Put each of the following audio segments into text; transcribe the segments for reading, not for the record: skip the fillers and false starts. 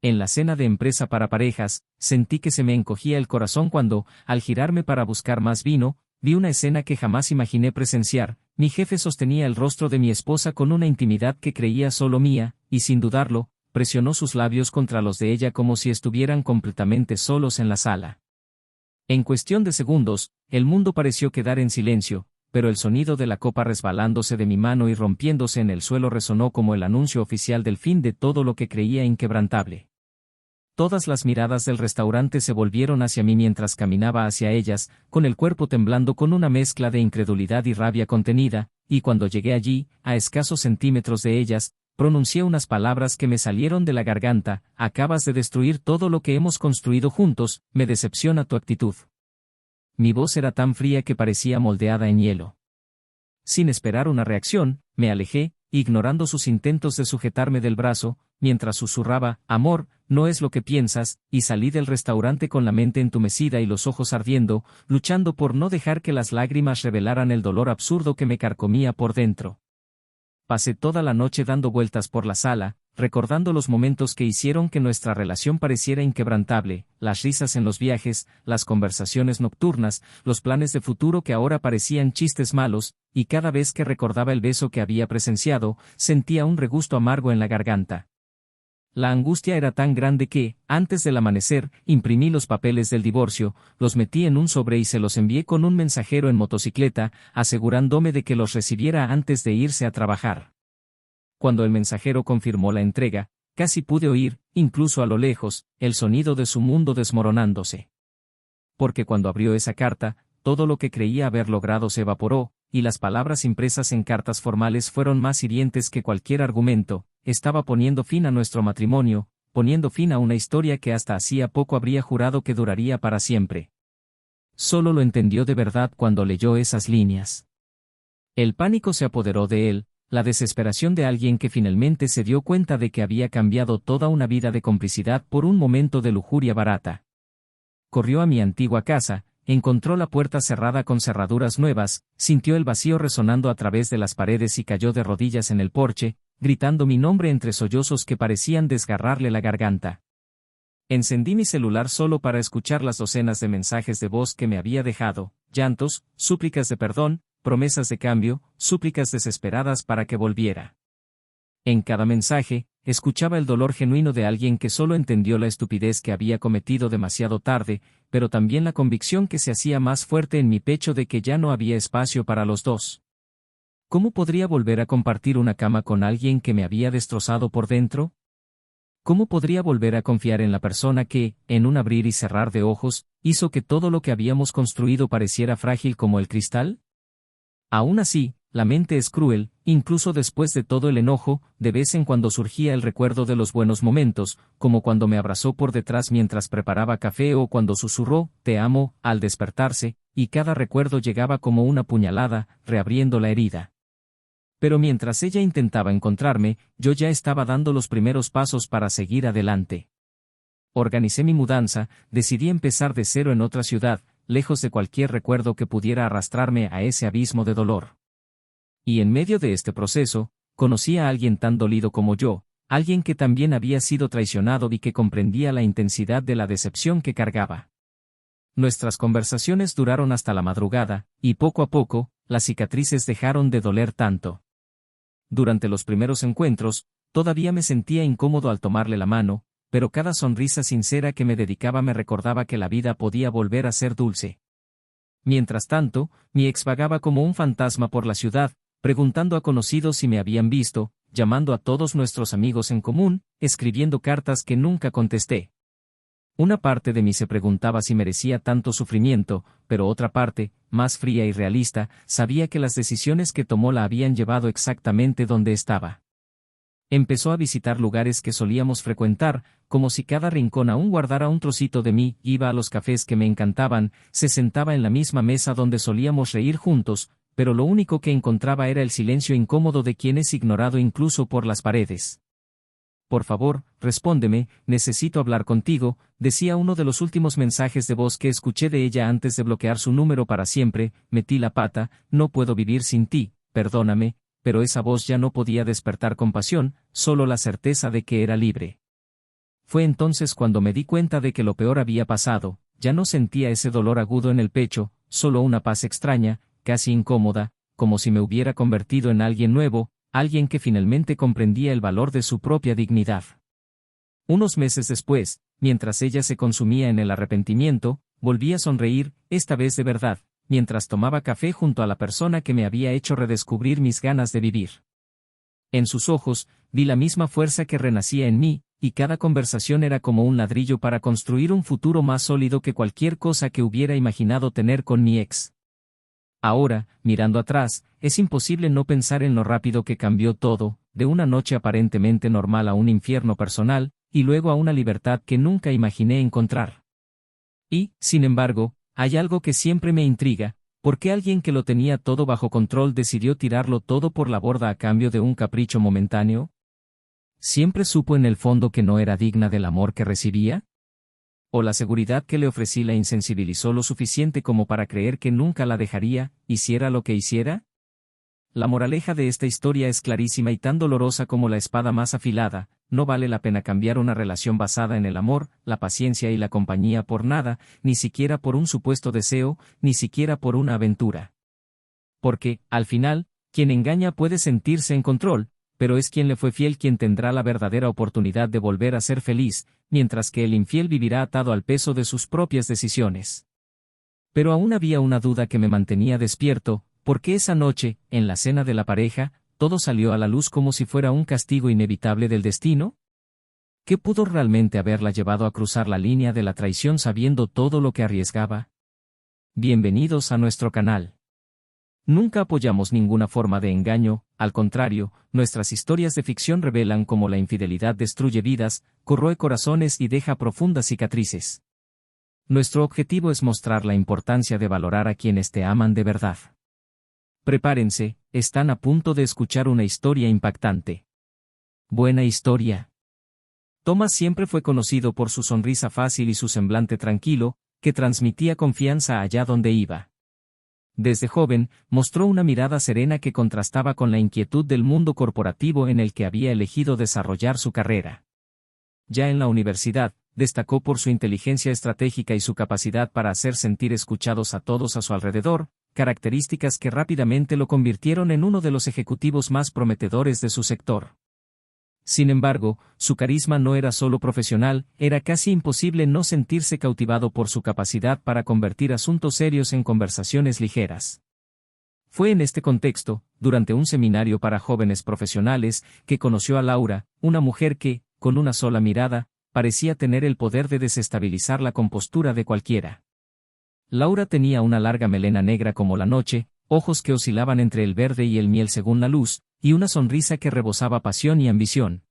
En la cena de empresa para parejas, sentí que se me encogía el corazón cuando, al girarme para buscar más vino, vi una escena que jamás imaginé presenciar. Mi jefe sostenía el rostro de mi esposa con una intimidad que creía solo mía, y sin dudarlo, presionó sus labios contra los de ella como si estuvieran completamente solos en la sala. En cuestión de segundos, el mundo pareció quedar en silencio, pero el sonido de la copa resbalándose de mi mano y rompiéndose en el suelo resonó como el anuncio oficial del fin de todo lo que creía inquebrantable. Todas las miradas del restaurante se volvieron hacia mí mientras caminaba hacia ellas, con el cuerpo temblando con una mezcla de incredulidad y rabia contenida, y cuando llegué allí, a escasos centímetros de ellas, pronuncié unas palabras que me salieron de la garganta: acabas de destruir todo lo que hemos construido juntos, me decepciona tu actitud. Mi voz era tan fría que parecía moldeada en hielo. Sin esperar una reacción, me alejé, ignorando sus intentos de sujetarme del brazo, mientras susurraba: amor, no es lo que piensas, y salí del restaurante con la mente entumecida y los ojos ardiendo, luchando por no dejar que las lágrimas revelaran el dolor absurdo que me carcomía por dentro. Pasé toda la noche dando vueltas por la sala, recordando los momentos que hicieron que nuestra relación pareciera inquebrantable, las risas en los viajes, las conversaciones nocturnas, los planes de futuro que ahora parecían chistes malos, y cada vez que recordaba el beso que había presenciado, sentía un regusto amargo en la garganta. La angustia era tan grande que, antes del amanecer, imprimí los papeles del divorcio, los metí en un sobre y se los envié con un mensajero en motocicleta, asegurándome de que los recibiera antes de irse a trabajar. Cuando el mensajero confirmó la entrega, casi pude oír, incluso a lo lejos, el sonido de su mundo desmoronándose. Porque cuando abrió esa carta, todo lo que creía haber logrado se evaporó, y las palabras impresas en cartas formales fueron más hirientes que cualquier argumento. Estaba poniendo fin a nuestro matrimonio, poniendo fin a una historia que hasta hacía poco habría jurado que duraría para siempre. Solo lo entendió de verdad cuando leyó esas líneas. El pánico se apoderó de él, la desesperación de alguien que finalmente se dio cuenta de que había cambiado toda una vida de complicidad por un momento de lujuria barata. Corrió a mi antigua casa, encontró la puerta cerrada con cerraduras nuevas, sintió el vacío resonando a través de las paredes y cayó de rodillas en el porche, gritando mi nombre entre sollozos que parecían desgarrarle la garganta. Encendí mi celular solo para escuchar las docenas de mensajes de voz que me había dejado, llantos, súplicas de perdón, promesas de cambio, súplicas desesperadas para que volviera. En cada mensaje, escuchaba el dolor genuino de alguien que solo entendió la estupidez que había cometido demasiado tarde, pero también la convicción que se hacía más fuerte en mi pecho de que ya no había espacio para los dos. ¿Cómo podría volver a compartir una cama con alguien que me había destrozado por dentro? ¿Cómo podría volver a confiar en la persona que, en un abrir y cerrar de ojos, hizo que todo lo que habíamos construido pareciera frágil como el cristal? Aún así, la mente es cruel, incluso después de todo el enojo, de vez en cuando surgía el recuerdo de los buenos momentos, como cuando me abrazó por detrás mientras preparaba café o cuando susurró, te amo, al despertarse, y cada recuerdo llegaba como una puñalada, reabriendo la herida. Pero mientras ella intentaba encontrarme, yo ya estaba dando los primeros pasos para seguir adelante. Organicé mi mudanza, decidí empezar de cero en otra ciudad, lejos de cualquier recuerdo que pudiera arrastrarme a ese abismo de dolor. Y en medio de este proceso, conocí a alguien tan dolido como yo, alguien que también había sido traicionado y que comprendía la intensidad de la decepción que cargaba. Nuestras conversaciones duraron hasta la madrugada, y poco a poco, las cicatrices dejaron de doler tanto. Durante los primeros encuentros, todavía me sentía incómodo al tomarle la mano, pero cada sonrisa sincera que me dedicaba me recordaba que la vida podía volver a ser dulce. Mientras tanto, mi ex vagaba como un fantasma por la ciudad, preguntando a conocidos si me habían visto, llamando a todos nuestros amigos en común, escribiendo cartas que nunca contesté. Una parte de mí se preguntaba si merecía tanto sufrimiento, pero otra parte, más fría y realista, sabía que las decisiones que tomó la habían llevado exactamente donde estaba. Empezó a visitar lugares que solíamos frecuentar, como si cada rincón aún guardara un trocito de mí, iba a los cafés que me encantaban, se sentaba en la misma mesa donde solíamos reír juntos, pero lo único que encontraba era el silencio incómodo de quien es ignorado incluso por las paredes. Por favor, respóndeme, necesito hablar contigo, decía uno de los últimos mensajes de voz que escuché de ella antes de bloquear su número para siempre, metí la pata, no puedo vivir sin ti, perdóname, pero esa voz ya no podía despertar compasión, solo la certeza de que era libre. fue entonces cuando me di cuenta de que lo peor había pasado. Ya no sentía ese dolor agudo en el pecho, solo una paz extraña, casi incómoda, como si me hubiera convertido en alguien nuevo, alguien que finalmente comprendía el valor de su propia dignidad. Unos meses después, mientras ella se consumía en el arrepentimiento, volví a sonreír, esta vez de verdad, mientras tomaba café junto a la persona que me había hecho redescubrir mis ganas de vivir. En sus ojos, vi la misma fuerza que renacía en mí, y cada conversación era como un ladrillo para construir un futuro más sólido que cualquier cosa que hubiera imaginado tener con mi ex. Ahora, mirando atrás, es imposible no pensar en lo rápido que cambió todo, de una noche aparentemente normal a un infierno personal, y luego a una libertad que nunca imaginé encontrar. Y, sin embargo, hay algo que siempre me intriga: ¿por qué alguien que lo tenía todo bajo control decidió tirarlo todo por la borda a cambio de un capricho momentáneo? ¿Siempre supo en el fondo que no era digna del amor que recibía? ¿O la seguridad que le ofrecí la insensibilizó lo suficiente como para creer que nunca la dejaría, hiciera lo que hiciera? La moraleja de esta historia es clarísima y tan dolorosa como la espada más afilada: no vale la pena cambiar una relación basada en el amor, la paciencia y la compañía por nada, ni siquiera por un supuesto deseo, ni siquiera por una aventura. Porque, al final, quien engaña puede sentirse en control, pero es quien le fue fiel quien tendrá la verdadera oportunidad de volver a ser feliz, mientras que el infiel vivirá atado al peso de sus propias decisiones. Pero aún había una duda que me mantenía despierto: ¿por qué esa noche, en la cena de la pareja, todo salió a la luz como si fuera un castigo inevitable del destino? ¿Qué pudo realmente haberla llevado a cruzar la línea de la traición sabiendo todo lo que arriesgaba? Bienvenidos a nuestro canal. Nunca apoyamos ninguna forma de engaño, al contrario, nuestras historias de ficción revelan cómo la infidelidad destruye vidas, corroe corazones y deja profundas cicatrices. Nuestro objetivo es mostrar la importancia de valorar a quienes te aman de verdad. Prepárense, están a punto de escuchar una historia impactante. Buena historia. Thomas siempre fue conocido por su sonrisa fácil y su semblante tranquilo, que transmitía confianza allá donde iba. Desde joven, mostró una mirada serena que contrastaba con la inquietud del mundo corporativo en el que había elegido desarrollar su carrera. Ya en la universidad, destacó por su inteligencia estratégica y su capacidad para hacer sentir escuchados a todos a su alrededor, características que rápidamente lo convirtieron en uno de los ejecutivos más prometedores de su sector. Sin embargo, su carisma no era solo profesional, era casi imposible no sentirse cautivado por su capacidad para convertir asuntos serios en conversaciones ligeras. Fue en este contexto, durante un seminario para jóvenes profesionales, que conoció a Laura, una mujer que, con una sola mirada, parecía tener el poder de desestabilizar la compostura de cualquiera. Laura tenía una larga melena negra como la noche, ojos que oscilaban entre el verde y el miel según la luz, y una sonrisa que rebosaba pasión y ambición.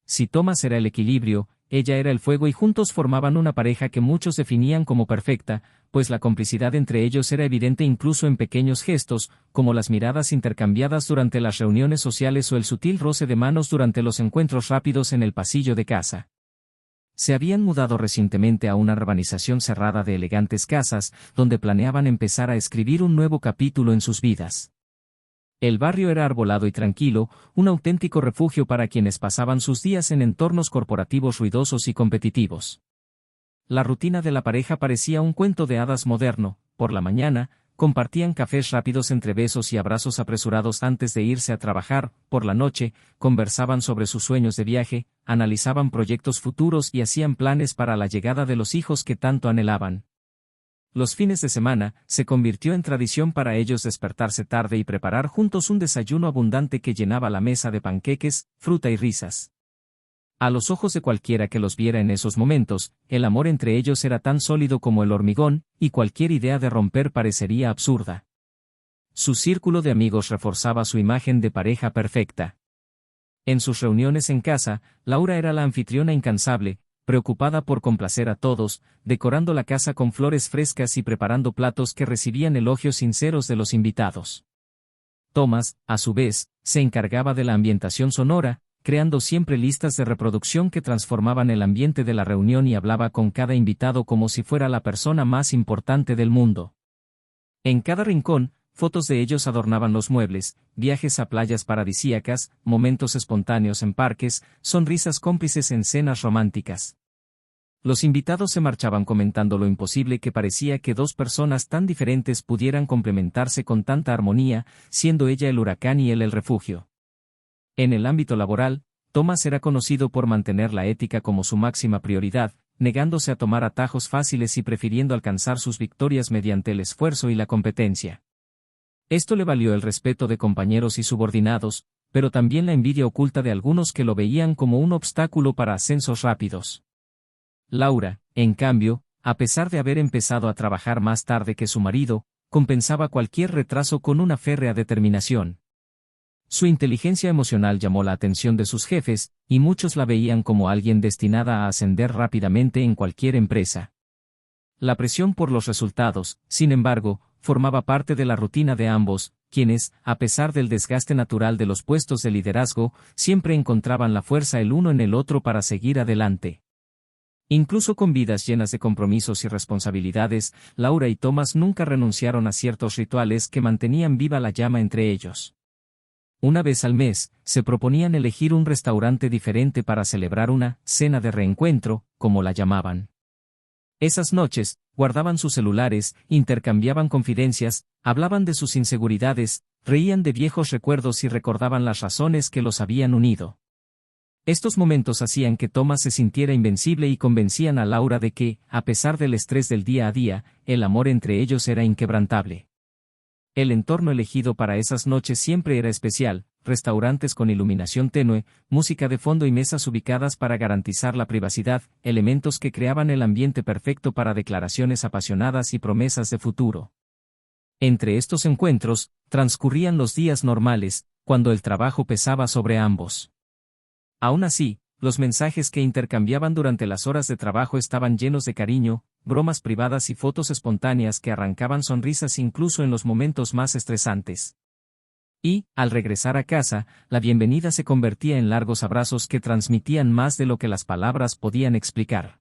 Si Thomas era el equilibrio, ella era el fuego y juntos formaban una pareja que muchos definían como perfecta, pues la complicidad entre ellos era evidente incluso en pequeños gestos, como las miradas intercambiadas durante las reuniones sociales o el sutil roce de manos durante los encuentros rápidos en el pasillo de casa. Se habían mudado recientemente a una urbanización cerrada de elegantes casas, donde planeaban empezar a escribir un nuevo capítulo en sus vidas. El barrio era arbolado y tranquilo, un auténtico refugio para quienes pasaban sus días en entornos corporativos ruidosos y competitivos. La rutina de la pareja parecía un cuento de hadas moderno. Por la mañana, compartían cafés rápidos entre besos y abrazos apresurados antes de irse a trabajar. Por la noche, conversaban sobre sus sueños de viaje, analizaban proyectos futuros y hacían planes para la llegada de los hijos que tanto anhelaban. Los fines de semana, se convirtió en tradición para ellos despertarse tarde y preparar juntos un desayuno abundante que llenaba la mesa de panqueques, fruta y risas. A los ojos de cualquiera que los viera en esos momentos, el amor entre ellos era tan sólido como el hormigón, y cualquier idea de romper parecería absurda. Su círculo de amigos reforzaba su imagen de pareja perfecta. En sus reuniones en casa, Laura era la anfitriona incansable, preocupada por complacer a todos, decorando la casa con flores frescas y preparando platos que recibían elogios sinceros de los invitados. Thomas, a su vez, se encargaba de la ambientación sonora, creando siempre listas de reproducción que transformaban el ambiente de la reunión y hablaba con cada invitado como si fuera la persona más importante del mundo. En cada rincón, fotos de ellos adornaban los muebles, viajes a playas paradisíacas, momentos espontáneos en parques, sonrisas cómplices en cenas románticas. Los invitados se marchaban comentando lo imposible que parecía que dos personas tan diferentes pudieran complementarse con tanta armonía, siendo ella el huracán y él el refugio. En el ámbito laboral, Thomas era conocido por mantener la ética como su máxima prioridad, negándose a tomar atajos fáciles y prefiriendo alcanzar sus victorias mediante el esfuerzo y la competencia. Esto le valió el respeto de compañeros y subordinados, pero también la envidia oculta de algunos que lo veían como un obstáculo para ascensos rápidos. Laura, en cambio, a pesar de haber empezado a trabajar más tarde que su marido, compensaba cualquier retraso con una férrea determinación. Su inteligencia emocional llamó la atención de sus jefes, y muchos la veían como alguien destinada a ascender rápidamente en cualquier empresa. La presión por los resultados, sin embargo, formaba parte de la rutina de ambos, quienes, a pesar del desgaste natural de los puestos de liderazgo, siempre encontraban la fuerza el uno en el otro para seguir adelante. Incluso con vidas llenas de compromisos y responsabilidades, Laura y Thomas nunca renunciaron a ciertos rituales que mantenían viva la llama entre ellos. Una vez al mes, se proponían elegir un restaurante diferente para celebrar una cena de reencuentro, como la llamaban. Esas noches, guardaban sus celulares, intercambiaban confidencias, hablaban de sus inseguridades, reían de viejos recuerdos y recordaban las razones que los habían unido. Estos momentos hacían que Thomas se sintiera invencible y convencían a Laura de que, a pesar del estrés del día a día, el amor entre ellos era inquebrantable. El entorno elegido para esas noches siempre era especial, restaurantes con iluminación tenue, música de fondo y mesas ubicadas para garantizar la privacidad, elementos que creaban el ambiente perfecto para declaraciones apasionadas y promesas de futuro. Entre estos encuentros, transcurrían los días normales, cuando el trabajo pesaba sobre ambos. Aún así, los mensajes que intercambiaban durante las horas de trabajo estaban llenos de cariño, bromas privadas y fotos espontáneas que arrancaban sonrisas incluso en los momentos más estresantes. Y, al regresar a casa, la bienvenida se convertía en largos abrazos que transmitían más de lo que las palabras podían explicar.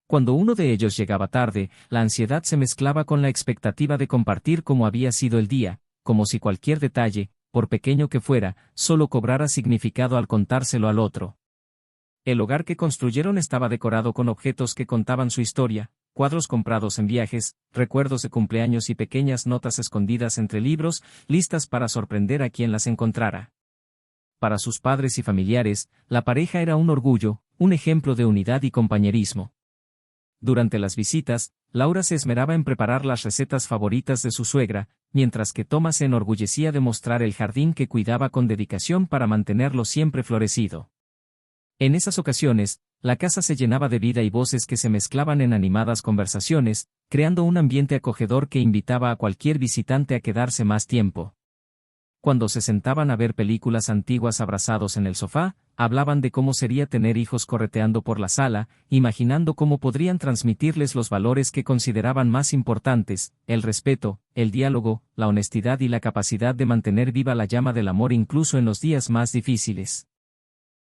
Cuando uno de ellos llegaba tarde, la ansiedad se mezclaba con la expectativa de compartir cómo había sido el día, como si cualquier detalle, por pequeño que fuera, solo cobrara significado al contárselo al otro. El hogar que construyeron estaba decorado con objetos que contaban su historia, cuadros comprados en viajes, recuerdos de cumpleaños y pequeñas notas escondidas entre libros, listas para sorprender a quien las encontrara. Para sus padres y familiares, la pareja era un orgullo, un ejemplo de unidad y compañerismo. Durante las visitas, Laura se esmeraba en preparar las recetas favoritas de su suegra, mientras que Thomas se enorgullecía de mostrar el jardín que cuidaba con dedicación para mantenerlo siempre florecido. En esas ocasiones, la casa se llenaba de vida y voces que se mezclaban en animadas conversaciones, creando un ambiente acogedor que invitaba a cualquier visitante a quedarse más tiempo. Cuando se sentaban a ver películas antiguas abrazados en el sofá, hablaban de cómo sería tener hijos correteando por la sala, imaginando cómo podrían transmitirles los valores que consideraban más importantes, el respeto, el diálogo, la honestidad y la capacidad de mantener viva la llama del amor incluso en los días más difíciles.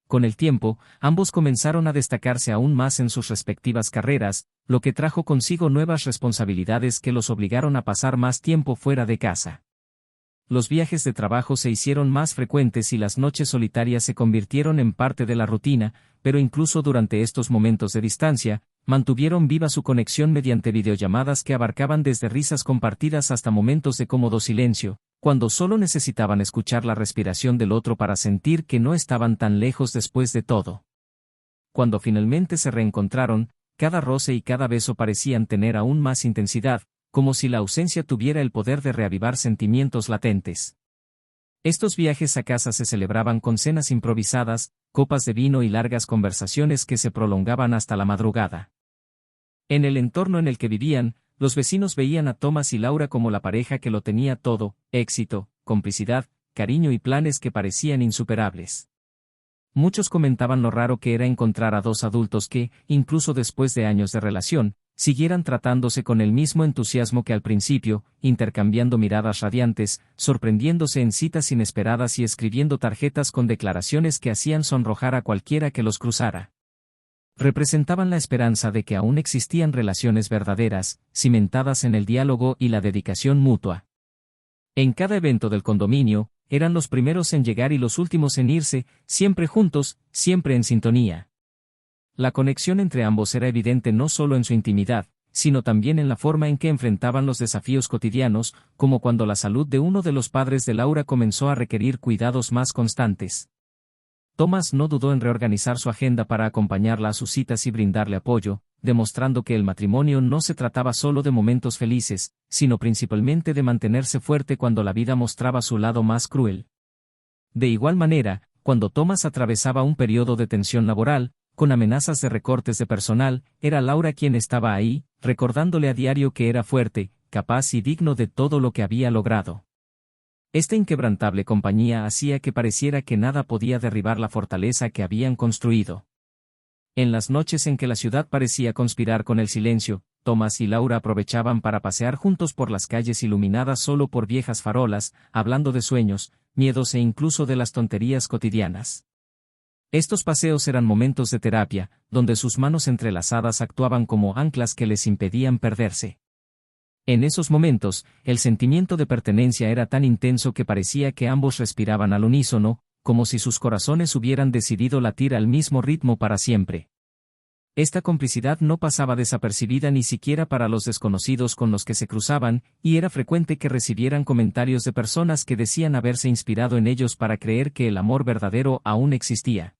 Con el tiempo, ambos comenzaron a destacarse aún más en sus respectivas carreras, lo que trajo consigo nuevas responsabilidades que los obligaron a pasar más tiempo fuera de casa. Los viajes de trabajo se hicieron más frecuentes y las noches solitarias se convirtieron en parte de la rutina, pero incluso durante estos momentos de distancia, mantuvieron viva su conexión mediante videollamadas que abarcaban desde risas compartidas hasta momentos de cómodo silencio, cuando solo necesitaban escuchar la respiración del otro para sentir que no estaban tan lejos después de todo. Cuando finalmente se reencontraron, cada roce y cada beso parecían tener aún más intensidad, como si la ausencia tuviera el poder de reavivar sentimientos latentes. Estos viajes a casa se celebraban con cenas improvisadas, copas de vino y largas conversaciones que se prolongaban hasta la madrugada. En el entorno en el que vivían, los vecinos veían a Thomas y Laura como la pareja que lo tenía todo: éxito, complicidad, cariño y planes que parecían insuperables. Muchos comentaban lo raro que era encontrar a dos adultos que, incluso después de años de relación, siguieran tratándose con el mismo entusiasmo que al principio, intercambiando miradas radiantes, sorprendiéndose en citas inesperadas y escribiendo tarjetas con declaraciones que hacían sonrojar a cualquiera que los cruzara. Representaban la esperanza de que aún existían relaciones verdaderas, cimentadas en el diálogo y la dedicación mutua. En cada evento del condominio, eran los primeros en llegar y los últimos en irse, siempre juntos, siempre en sintonía. La conexión entre ambos era evidente no solo en su intimidad, sino también en la forma en que enfrentaban los desafíos cotidianos, como cuando la salud de uno de los padres de Laura comenzó a requerir cuidados más constantes. Thomas no dudó en reorganizar su agenda para acompañarla a sus citas y brindarle apoyo, demostrando que el matrimonio no se trataba solo de momentos felices, sino principalmente de mantenerse fuerte cuando la vida mostraba su lado más cruel. De igual manera, cuando Thomas atravesaba un periodo de tensión laboral, con amenazas de recortes de personal, era Laura quien estaba ahí, recordándole a diario que era fuerte, capaz y digno de todo lo que había logrado. Esta inquebrantable compañía hacía que pareciera que nada podía derribar la fortaleza que habían construido. En las noches en que la ciudad parecía conspirar con el silencio, Thomas y Laura aprovechaban para pasear juntos por las calles iluminadas solo por viejas farolas, hablando de sueños, miedos e incluso de las tonterías cotidianas. Estos paseos eran momentos de terapia, donde sus manos entrelazadas actuaban como anclas que les impedían perderse. En esos momentos, el sentimiento de pertenencia era tan intenso que parecía que ambos respiraban al unísono, como si sus corazones hubieran decidido latir al mismo ritmo para siempre. Esta complicidad no pasaba desapercibida ni siquiera para los desconocidos con los que se cruzaban, y era frecuente que recibieran comentarios de personas que decían haberse inspirado en ellos para creer que el amor verdadero aún existía.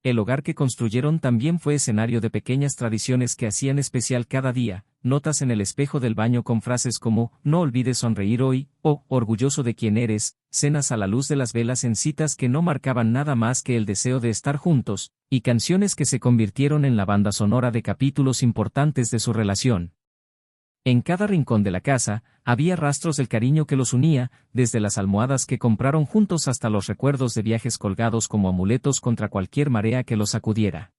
El hogar que construyeron también fue escenario de pequeñas tradiciones que hacían especial cada día, notas en el espejo del baño con frases como «No olvides sonreír hoy» o «Orgulloso de quién eres», cenas a la luz de las velas en citas que no marcaban nada más que el deseo de estar juntos, y canciones que se convirtieron en la banda sonora de capítulos importantes de su relación. En cada rincón de la casa, había rastros del cariño que los unía, desde las almohadas que compraron juntos hasta los recuerdos de viajes colgados como amuletos contra cualquier marea que los sacudiera.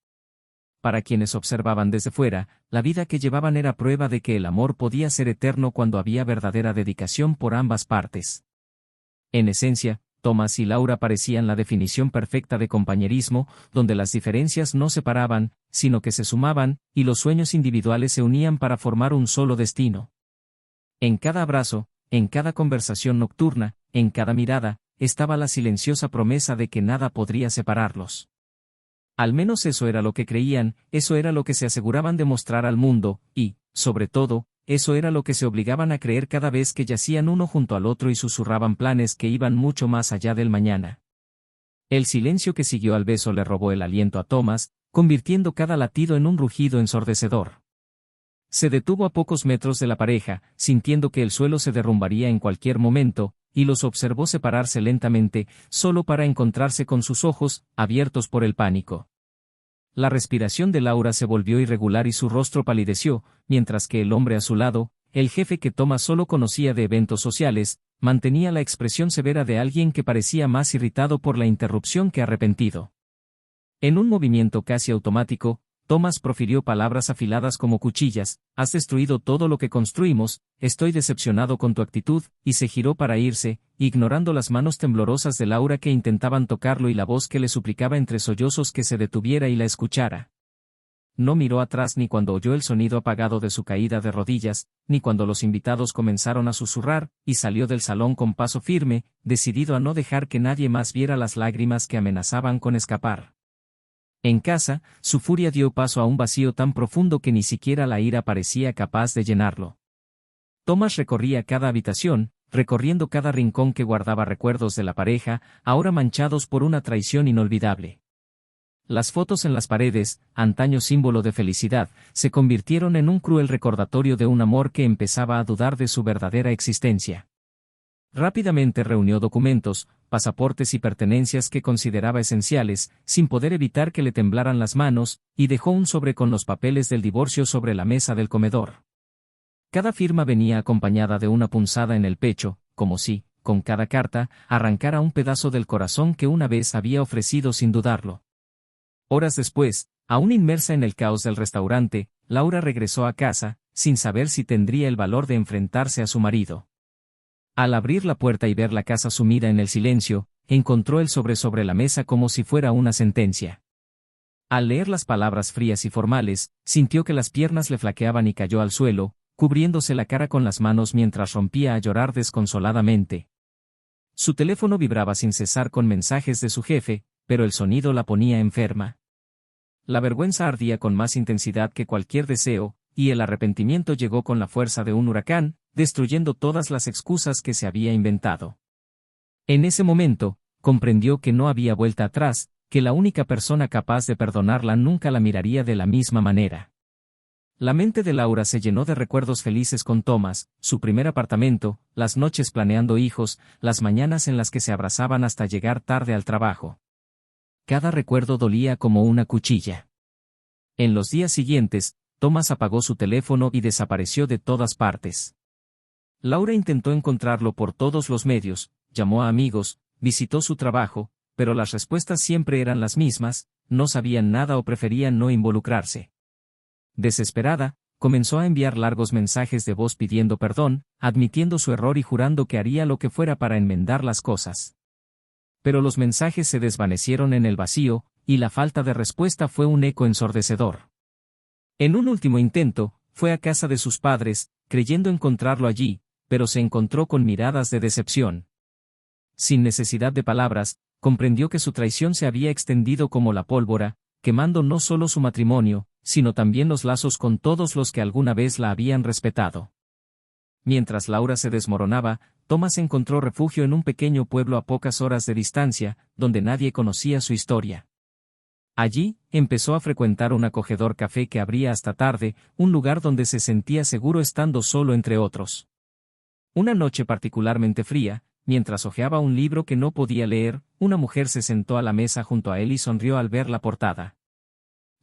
Para quienes observaban desde fuera, la vida que llevaban era prueba de que el amor podía ser eterno cuando había verdadera dedicación por ambas partes. En esencia, Thomas y Laura parecían la definición perfecta de compañerismo, donde las diferencias no separaban, sino que se sumaban, y los sueños individuales se unían para formar un solo destino. En cada abrazo, en cada conversación nocturna, en cada mirada, estaba la silenciosa promesa de que nada podría separarlos. Al menos eso era lo que creían, eso era lo que se aseguraban de mostrar al mundo, y, sobre todo, eso era lo que se obligaban a creer cada vez que yacían uno junto al otro y susurraban planes que iban mucho más allá del mañana. El silencio que siguió al beso le robó el aliento a Thomas, convirtiendo cada latido en un rugido ensordecedor. Se detuvo a pocos metros de la pareja, sintiendo que el suelo se derrumbaría en cualquier momento, y los observó separarse lentamente, solo para encontrarse con sus ojos, abiertos por el pánico. La respiración de Laura se volvió irregular y su rostro palideció, mientras que el hombre a su lado, el jefe que Thomas solo conocía de eventos sociales, mantenía la expresión severa de alguien que parecía más irritado por la interrupción que arrepentido. En un movimiento casi automático, Thomas profirió palabras afiladas como cuchillas: «Has destruido todo lo que construimos, estoy decepcionado con tu actitud», y se giró para irse, ignorando las manos temblorosas de Laura que intentaban tocarlo y la voz que le suplicaba entre sollozos que se detuviera y la escuchara. No miró atrás ni cuando oyó el sonido apagado de su caída de rodillas, ni cuando los invitados comenzaron a susurrar, y salió del salón con paso firme, decidido a no dejar que nadie más viera las lágrimas que amenazaban con escapar. En casa, su furia dio paso a un vacío tan profundo que ni siquiera la ira parecía capaz de llenarlo. Thomas recorría cada habitación, recorriendo cada rincón que guardaba recuerdos de la pareja, ahora manchados por una traición inolvidable. Las fotos en las paredes, antaño símbolo de felicidad, se convirtieron en un cruel recordatorio de un amor que empezaba a dudar de su verdadera existencia. Rápidamente reunió documentos, pasaportes y pertenencias que consideraba esenciales, sin poder evitar que le temblaran las manos, y dejó un sobre con los papeles del divorcio sobre la mesa del comedor. Cada firma venía acompañada de una punzada en el pecho, como si, con cada carta, arrancara un pedazo del corazón que una vez había ofrecido sin dudarlo. Horas después, aún inmersa en el caos del restaurante, Laura regresó a casa, sin saber si tendría el valor de enfrentarse a su marido. Al abrir la puerta y ver la casa sumida en el silencio, encontró el sobre la mesa como si fuera una sentencia. Al leer las palabras frías y formales, sintió que las piernas le flaqueaban y cayó al suelo, cubriéndose la cara con las manos mientras rompía a llorar desconsoladamente. Su teléfono vibraba sin cesar con mensajes de su jefe, pero el sonido la ponía enferma. La vergüenza ardía con más intensidad que cualquier deseo, y el arrepentimiento llegó con la fuerza de un huracán, destruyendo todas las excusas que se había inventado. En ese momento, comprendió que no había vuelta atrás, que la única persona capaz de perdonarla nunca la miraría de la misma manera. La mente de Laura se llenó de recuerdos felices con Thomas, su primer apartamento, las noches planeando hijos, las mañanas en las que se abrazaban hasta llegar tarde al trabajo. Cada recuerdo dolía como una cuchilla. En los días siguientes, Thomas apagó su teléfono y desapareció de todas partes. Laura intentó encontrarlo por todos los medios, llamó a amigos, visitó su trabajo, pero las respuestas siempre eran las mismas, no sabían nada o preferían no involucrarse. Desesperada, comenzó a enviar largos mensajes de voz pidiendo perdón, admitiendo su error y jurando que haría lo que fuera para enmendar las cosas. Pero los mensajes se desvanecieron en el vacío, y la falta de respuesta fue un eco ensordecedor. En un último intento, fue a casa de sus padres, creyendo encontrarlo allí, pero se encontró con miradas de decepción. Sin necesidad de palabras, comprendió que su traición se había extendido como la pólvora, quemando no solo su matrimonio, sino también los lazos con todos los que alguna vez la habían respetado. Mientras Laura se desmoronaba, Thomas encontró refugio en un pequeño pueblo a pocas horas de distancia, donde nadie conocía su historia. Allí, empezó a frecuentar un acogedor café que abría hasta tarde, un lugar donde se sentía seguro estando solo entre otros. Una noche particularmente fría, mientras hojeaba un libro que no podía leer, una mujer se sentó a la mesa junto a él y sonrió al ver la portada.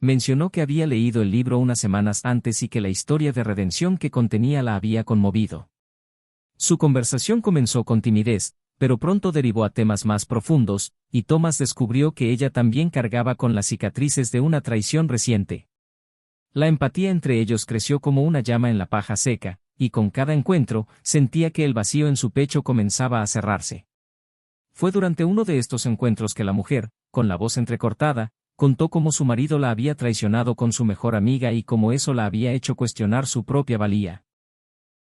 Mencionó que había leído el libro unas semanas antes y que la historia de redención que contenía la había conmovido. Su conversación comenzó con timidez, pero pronto derivó a temas más profundos, y Thomas descubrió que ella también cargaba con las cicatrices de una traición reciente. La empatía entre ellos creció como una llama en la paja seca, y con cada encuentro, sentía que el vacío en su pecho comenzaba a cerrarse. Fue durante uno de estos encuentros que la mujer, con la voz entrecortada, contó cómo su marido la había traicionado con su mejor amiga y cómo eso la había hecho cuestionar su propia valía.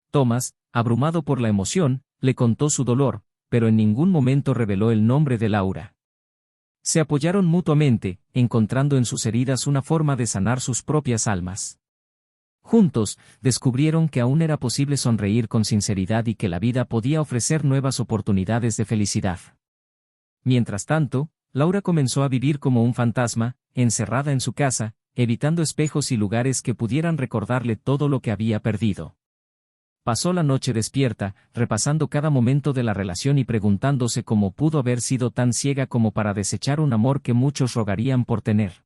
Thomas, abrumado por la emoción, le contó su dolor, pero en ningún momento reveló el nombre de Laura. Se apoyaron mutuamente, encontrando en sus heridas una forma de sanar sus propias almas. Juntos, descubrieron que aún era posible sonreír con sinceridad y que la vida podía ofrecer nuevas oportunidades de felicidad. Mientras tanto, Laura comenzó a vivir como un fantasma, encerrada en su casa, evitando espejos y lugares que pudieran recordarle todo lo que había perdido. Pasó la noche despierta, repasando cada momento de la relación y preguntándose cómo pudo haber sido tan ciega como para desechar un amor que muchos rogarían por tener.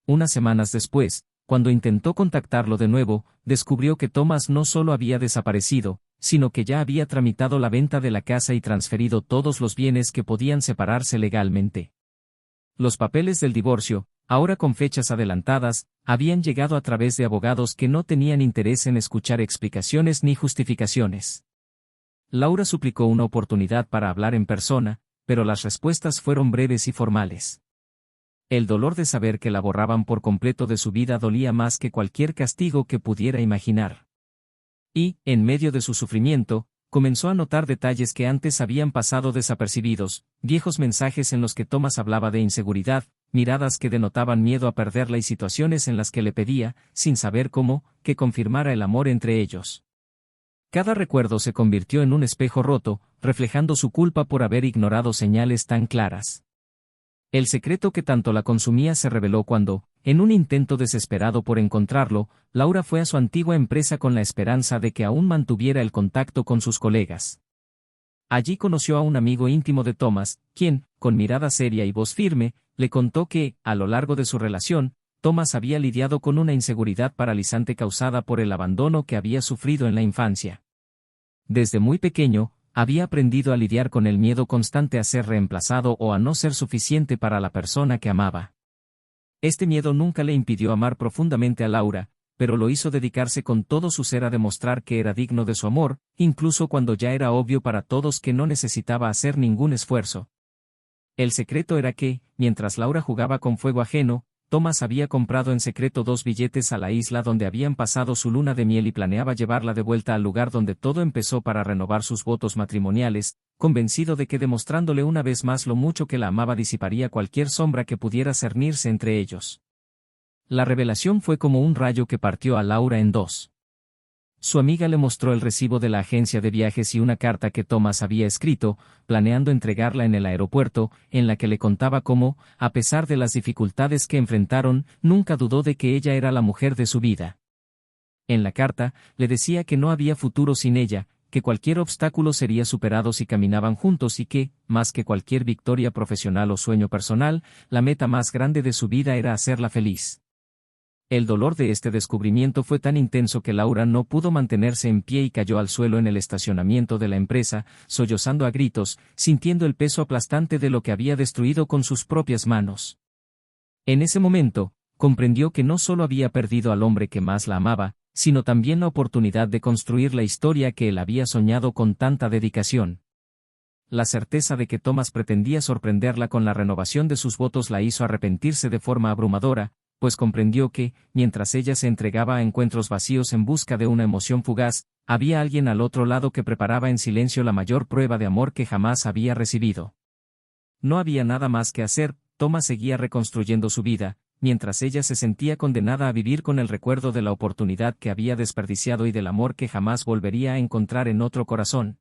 Unas semanas después, cuando intentó contactarlo de nuevo, descubrió que Thomas no solo había desaparecido, sino que ya había tramitado la venta de la casa y transferido todos los bienes que podían separarse legalmente. Los papeles del divorcio, ahora con fechas adelantadas, habían llegado a través de abogados que no tenían interés en escuchar explicaciones ni justificaciones. Laura suplicó una oportunidad para hablar en persona, pero las respuestas fueron breves y formales. El dolor de saber que la borraban por completo de su vida dolía más que cualquier castigo que pudiera imaginar. Y, en medio de su sufrimiento, comenzó a notar detalles que antes habían pasado desapercibidos, viejos mensajes en los que Thomas hablaba de inseguridad, miradas que denotaban miedo a perderla y situaciones en las que le pedía, sin saber cómo, que confirmara el amor entre ellos. Cada recuerdo se convirtió en un espejo roto, reflejando su culpa por haber ignorado señales tan claras. El secreto que tanto la consumía se reveló cuando, en un intento desesperado por encontrarlo, Laura fue a su antigua empresa con la esperanza de que aún mantuviera el contacto con sus colegas. Allí conoció a un amigo íntimo de Thomas, quien, con mirada seria y voz firme, le contó que, a lo largo de su relación, Thomas había lidiado con una inseguridad paralizante causada por el abandono que había sufrido en la infancia. Desde muy pequeño, había aprendido a lidiar con el miedo constante a ser reemplazado o a no ser suficiente para la persona que amaba. Este miedo nunca le impidió amar profundamente a Laura, pero lo hizo dedicarse con todo su ser a demostrar que era digno de su amor, incluso cuando ya era obvio para todos que no necesitaba hacer ningún esfuerzo. El secreto era que, mientras Laura jugaba con fuego ajeno, Thomas había comprado en secreto 2 billetes a la isla donde habían pasado su luna de miel y planeaba llevarla de vuelta al lugar donde todo empezó para renovar sus votos matrimoniales, convencido de que demostrándole una vez más lo mucho que la amaba disiparía cualquier sombra que pudiera cernirse entre ellos. La revelación fue como un rayo que partió a Laura en dos. Su amiga le mostró el recibo de la agencia de viajes y una carta que Thomas había escrito, planeando entregarla en el aeropuerto, en la que le contaba cómo, a pesar de las dificultades que enfrentaron, nunca dudó de que ella era la mujer de su vida. En la carta, le decía que no había futuro sin ella, que cualquier obstáculo sería superado si caminaban juntos y que, más que cualquier victoria profesional o sueño personal, la meta más grande de su vida era hacerla feliz. El dolor de este descubrimiento fue tan intenso que Laura no pudo mantenerse en pie y cayó al suelo en el estacionamiento de la empresa, sollozando a gritos, sintiendo el peso aplastante de lo que había destruido con sus propias manos. En ese momento, comprendió que no solo había perdido al hombre que más la amaba, sino también la oportunidad de construir la historia que él había soñado con tanta dedicación. La certeza de que Thomas pretendía sorprenderla con la renovación de sus votos la hizo arrepentirse de forma abrumadora, pues comprendió que, mientras ella se entregaba a encuentros vacíos en busca de una emoción fugaz, había alguien al otro lado que preparaba en silencio la mayor prueba de amor que jamás había recibido. No había nada más que hacer, Thomas seguía reconstruyendo su vida, mientras ella se sentía condenada a vivir con el recuerdo de la oportunidad que había desperdiciado y del amor que jamás volvería a encontrar en otro corazón.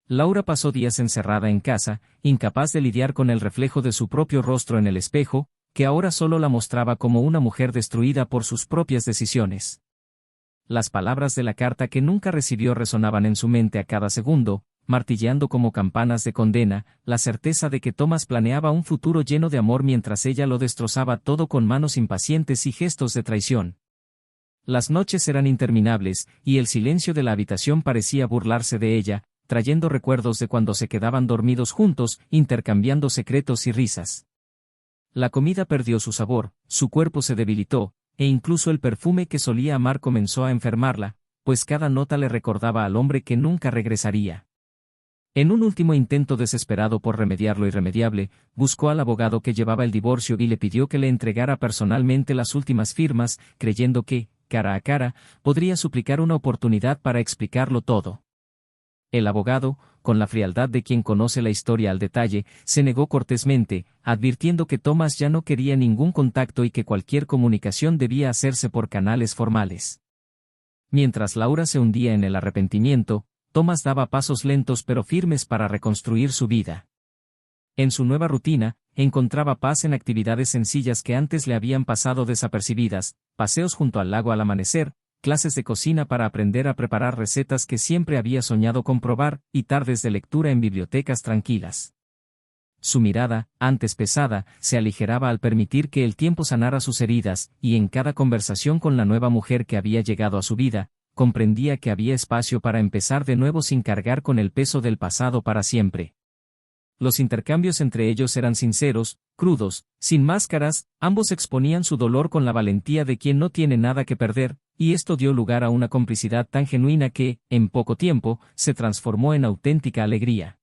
Laura pasó días encerrada en casa, incapaz de lidiar con el reflejo de su propio rostro en el espejo, que ahora solo la mostraba como una mujer destruida por sus propias decisiones. Las palabras de la carta que nunca recibió resonaban en su mente a cada segundo, martilleando como campanas de condena, la certeza de que Thomas planeaba un futuro lleno de amor mientras ella lo destrozaba todo con manos impacientes y gestos de traición. Las noches eran interminables, y el silencio de la habitación parecía burlarse de ella, trayendo recuerdos de cuando se quedaban dormidos juntos, intercambiando secretos y risas. La comida perdió su sabor, su cuerpo se debilitó, e incluso el perfume que solía amar comenzó a enfermarla, pues cada nota le recordaba al hombre que nunca regresaría. En un último intento desesperado por remediar lo irremediable, buscó al abogado que llevaba el divorcio y le pidió que le entregara personalmente las últimas firmas, creyendo que, cara a cara, podría suplicar una oportunidad para explicarlo todo. El abogado, con la frialdad de quien conoce la historia al detalle, se negó cortésmente, advirtiendo que Thomas ya no quería ningún contacto y que cualquier comunicación debía hacerse por canales formales. Mientras Laura se hundía en el arrepentimiento, Thomas daba pasos lentos pero firmes para reconstruir su vida. En su nueva rutina, encontraba paz en actividades sencillas que antes le habían pasado desapercibidas, paseos junto al lago al amanecer, clases de cocina para aprender a preparar recetas que siempre había soñado comprobar, y tardes de lectura en bibliotecas tranquilas. Su mirada, antes pesada, se aligeraba al permitir que el tiempo sanara sus heridas, y en cada conversación con la nueva mujer que había llegado a su vida, comprendía que había espacio para empezar de nuevo sin cargar con el peso del pasado para siempre. Los intercambios entre ellos eran sinceros, crudos, sin máscaras, ambos exponían su dolor con la valentía de quien no tiene nada que perder, y esto dio lugar a una complicidad tan genuina que, en poco tiempo, se transformó en auténtica alegría.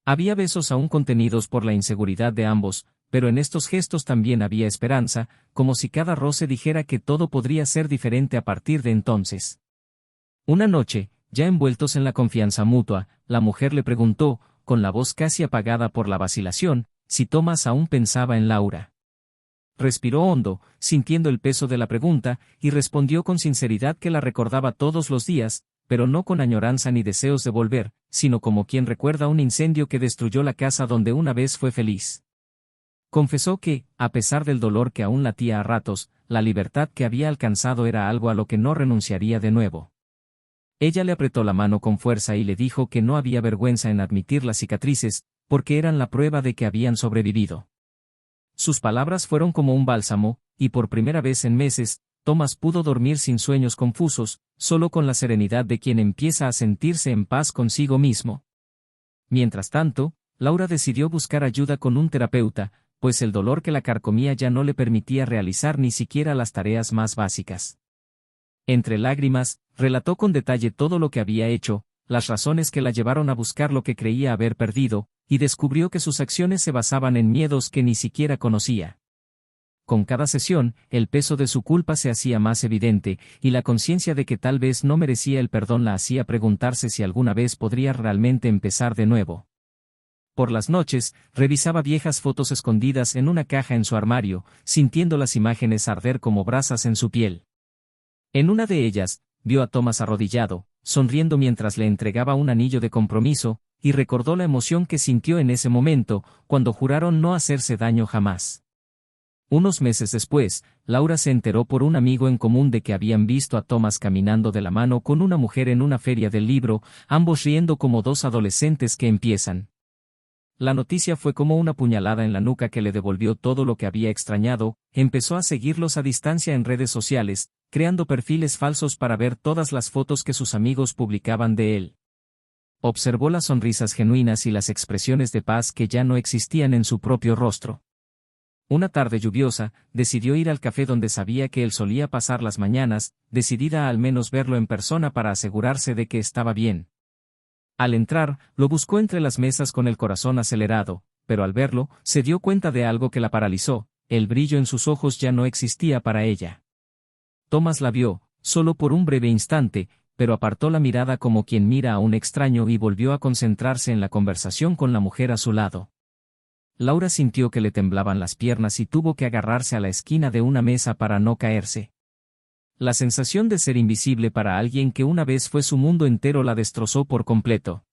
Había besos aún contenidos por la inseguridad de ambos, pero en estos gestos también había esperanza, como si cada roce dijera que todo podría ser diferente a partir de entonces. Una noche, ya envueltos en la confianza mutua, la mujer le preguntó, con la voz casi apagada por la vacilación, si Thomas aún pensaba en Laura. Respiró hondo, sintiendo el peso de la pregunta, y respondió con sinceridad que la recordaba todos los días, pero no con añoranza ni deseos de volver, sino como quien recuerda un incendio que destruyó la casa donde una vez fue feliz. Confesó que, a pesar del dolor que aún latía a ratos, la libertad que había alcanzado era algo a lo que no renunciaría de nuevo. Ella le apretó la mano con fuerza y le dijo que no había vergüenza en admitir las cicatrices, porque eran la prueba de que habían sobrevivido. Sus palabras fueron como un bálsamo, y por primera vez en meses, Thomas pudo dormir sin sueños confusos, solo con la serenidad de quien empieza a sentirse en paz consigo mismo. Mientras tanto, Laura decidió buscar ayuda con un terapeuta, pues el dolor que la carcomía ya no le permitía realizar ni siquiera las tareas más básicas. Entre lágrimas, relató con detalle todo lo que había hecho, las razones que la llevaron a buscar lo que creía haber perdido, y descubrió que sus acciones se basaban en miedos que ni siquiera conocía. con cada sesión, el peso de su culpa se hacía más evidente, y la conciencia de que tal vez no merecía el perdón la hacía preguntarse si alguna vez podría realmente empezar de nuevo. Por las noches, revisaba viejas fotos escondidas en una caja en su armario, sintiendo las imágenes arder como brasas en su piel. En una de ellas, vio a Thomas arrodillado, sonriendo mientras le entregaba un anillo de compromiso, y recordó la emoción que sintió en ese momento, cuando juraron no hacerse daño jamás. Unos meses después, Laura se enteró por un amigo en común de que habían visto a Thomas caminando de la mano con una mujer en una feria del libro, ambos riendo como dos adolescentes que empiezan. La noticia fue como una puñalada en la nuca que le devolvió todo lo que había extrañado. Empezó a seguirlos a distancia en redes sociales, creando perfiles falsos para ver todas las fotos que sus amigos publicaban de él. Observó las sonrisas genuinas y las expresiones de paz que ya no existían en su propio rostro. Una tarde lluviosa, decidió ir al café donde sabía que él solía pasar las mañanas, decidida a al menos verlo en persona para asegurarse de que estaba bien. Al entrar, lo buscó entre las mesas con el corazón acelerado, pero al verlo, se dio cuenta de algo que la paralizó: el brillo en sus ojos ya no existía para ella. Thomas la vio, solo por un breve instante, pero apartó la mirada como quien mira a un extraño y volvió a concentrarse en la conversación con la mujer a su lado. Laura sintió que le temblaban las piernas y tuvo que agarrarse a la esquina de una mesa para no caerse. La sensación de ser invisible para alguien que una vez fue su mundo entero la destrozó por completo.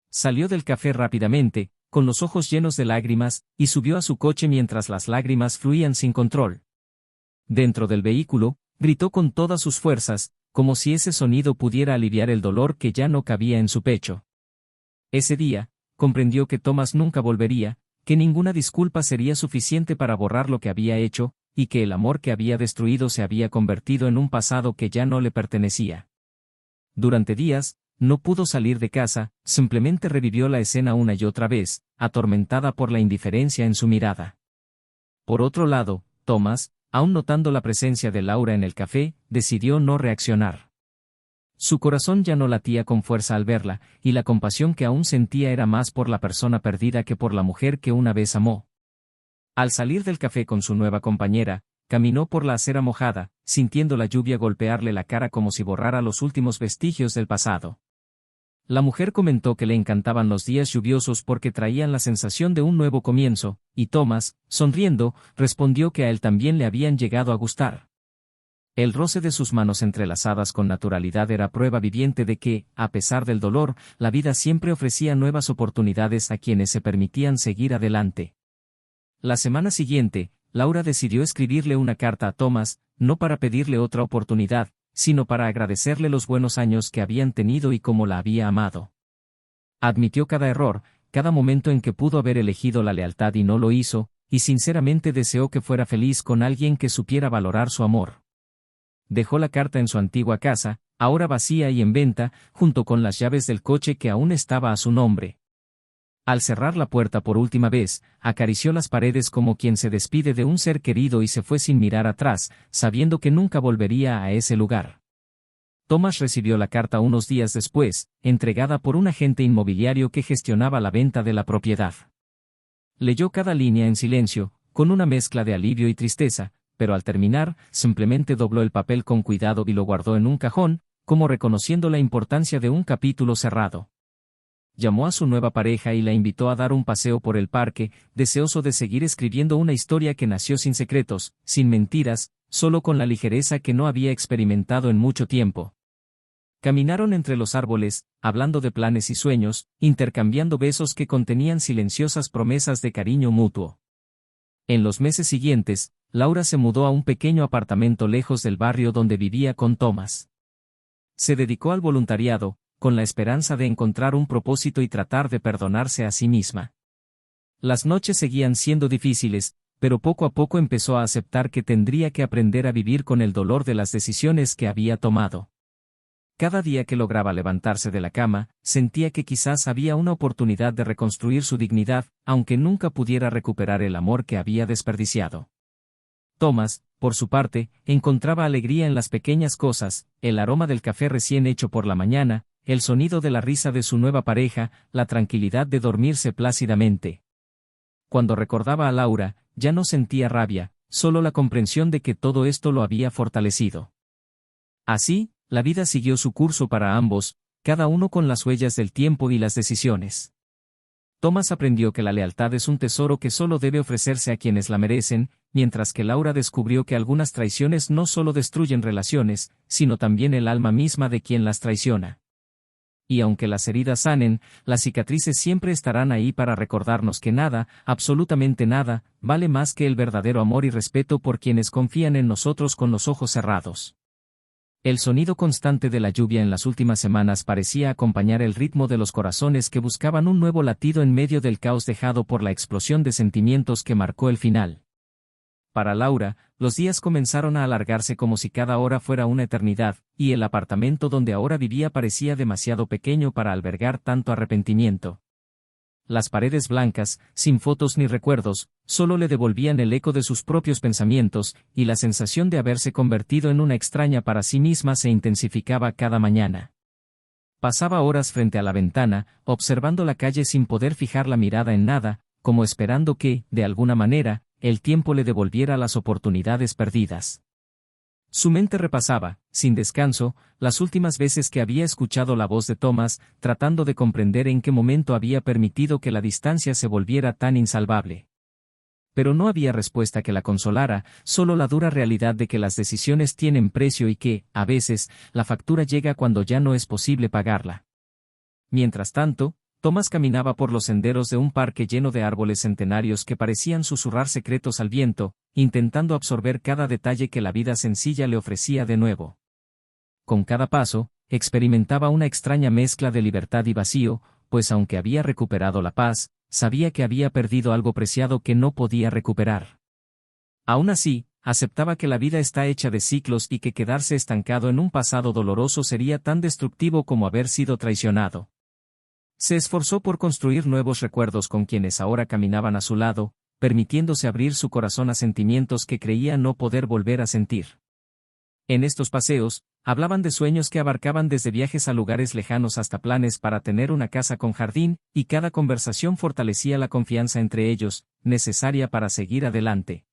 Salió del café rápidamente, con los ojos llenos de lágrimas, y subió a su coche mientras las lágrimas fluían sin control. Dentro del vehículo, gritó con todas sus fuerzas, como si ese sonido pudiera aliviar el dolor que ya no cabía en su pecho. Ese día, comprendió que Thomas nunca volvería, que ninguna disculpa sería suficiente para borrar lo que había hecho, y que el amor que había destruido se había convertido en un pasado que ya no le pertenecía. Durante días, no pudo salir de casa, simplemente revivió la escena una y otra vez, atormentada por la indiferencia en su mirada. Por otro lado, Thomas, aún notando la presencia de Laura en el café, decidió no reaccionar. Su corazón ya no latía con fuerza al verla, y la compasión que aún sentía era más por la persona perdida que por la mujer que una vez amó. Al salir del café con su nueva compañera, caminó por la acera mojada, sintiendo la lluvia golpearle la cara como si borrara los últimos vestigios del pasado. La mujer comentó que le encantaban los días lluviosos porque traían la sensación de un nuevo comienzo, y Thomas, sonriendo, respondió que a él también le habían llegado a gustar. El roce de sus manos entrelazadas con naturalidad era prueba viviente de que, a pesar del dolor, la vida siempre ofrecía nuevas oportunidades a quienes se permitían seguir adelante. La semana siguiente, Laura decidió escribirle una carta a Thomas, no para pedirle otra oportunidad, sino para agradecerle los buenos años que habían tenido y cómo la había amado. Admitió cada error, cada momento en que pudo haber elegido la lealtad y no lo hizo, y sinceramente deseó que fuera feliz con alguien que supiera valorar su amor. Dejó la carta en su antigua casa, ahora vacía y en venta, junto con las llaves del coche que aún estaba a su nombre. Al cerrar la puerta por última vez, acarició las paredes como quien se despide de un ser querido y se fue sin mirar atrás, sabiendo que nunca volvería a ese lugar. Thomas recibió la carta unos días después, entregada por un agente inmobiliario que gestionaba la venta de la propiedad. Leyó cada línea en silencio, con una mezcla de alivio y tristeza, pero al terminar, simplemente dobló el papel con cuidado y lo guardó en un cajón, como reconociendo la importancia de un capítulo cerrado. Llamó a su nueva pareja y la invitó a dar un paseo por el parque, deseoso de seguir escribiendo una historia que nació sin secretos, sin mentiras, solo con la ligereza que no había experimentado en mucho tiempo. Caminaron entre los árboles, hablando de planes y sueños, intercambiando besos que contenían silenciosas promesas de cariño mutuo. En los meses siguientes, Laura se mudó a un pequeño apartamento lejos del barrio donde vivía con Thomas. Se dedicó al voluntariado, con la esperanza de encontrar un propósito y tratar de perdonarse a sí misma. Las noches seguían siendo difíciles, pero poco a poco empezó a aceptar que tendría que aprender a vivir con el dolor de las decisiones que había tomado. Cada día que lograba levantarse de la cama, sentía que quizás había una oportunidad de reconstruir su dignidad, aunque nunca pudiera recuperar el amor que había desperdiciado. Thomas, por su parte, encontraba alegría en las pequeñas cosas: el aroma del café recién hecho por la mañana, el sonido de la risa de su nueva pareja, la tranquilidad de dormirse plácidamente. Cuando recordaba a Laura, ya no sentía rabia, solo la comprensión de que todo esto lo había fortalecido. Así, la vida siguió su curso para ambos, cada uno con las huellas del tiempo y las decisiones. Thomas aprendió que la lealtad es un tesoro que solo debe ofrecerse a quienes la merecen, mientras que Laura descubrió que algunas traiciones no solo destruyen relaciones, sino también el alma misma de quien las traiciona. Y aunque las heridas sanen, las cicatrices siempre estarán ahí para recordarnos que nada, absolutamente nada, vale más que el verdadero amor y respeto por quienes confían en nosotros con los ojos cerrados. El sonido constante de la lluvia en las últimas semanas parecía acompañar el ritmo de los corazones que buscaban un nuevo latido en medio del caos dejado por la explosión de sentimientos que marcó el final. Para Laura, los días comenzaron a alargarse como si cada hora fuera una eternidad, y el apartamento donde ahora vivía parecía demasiado pequeño para albergar tanto arrepentimiento. Las paredes blancas, sin fotos ni recuerdos, solo le devolvían el eco de sus propios pensamientos, y la sensación de haberse convertido en una extraña para sí misma se intensificaba cada mañana. Pasaba horas frente a la ventana, observando la calle sin poder fijar la mirada en nada, como esperando que, de alguna manera, el tiempo le devolviera las oportunidades perdidas. Su mente repasaba, sin descanso, las últimas veces que había escuchado la voz de Thomas, tratando de comprender en qué momento había permitido que la distancia se volviera tan insalvable. Pero no había respuesta que la consolara, solo la dura realidad de que las decisiones tienen precio y que, a veces, la factura llega cuando ya no es posible pagarla. Mientras tanto, Thomas caminaba por los senderos de un parque lleno de árboles centenarios que parecían susurrar secretos al viento, intentando absorber cada detalle que la vida sencilla le ofrecía de nuevo. Con cada paso, experimentaba una extraña mezcla de libertad y vacío, pues aunque había recuperado la paz, sabía que había perdido algo preciado que no podía recuperar. Aún así, aceptaba que la vida está hecha de ciclos y que quedarse estancado en un pasado doloroso sería tan destructivo como haber sido traicionado. Se esforzó por construir nuevos recuerdos con quienes ahora caminaban a su lado, permitiéndose abrir su corazón a sentimientos que creía no poder volver a sentir. En estos paseos, hablaban de sueños que abarcaban desde viajes a lugares lejanos hasta planes para tener una casa con jardín, y cada conversación fortalecía la confianza entre ellos, necesaria para seguir adelante.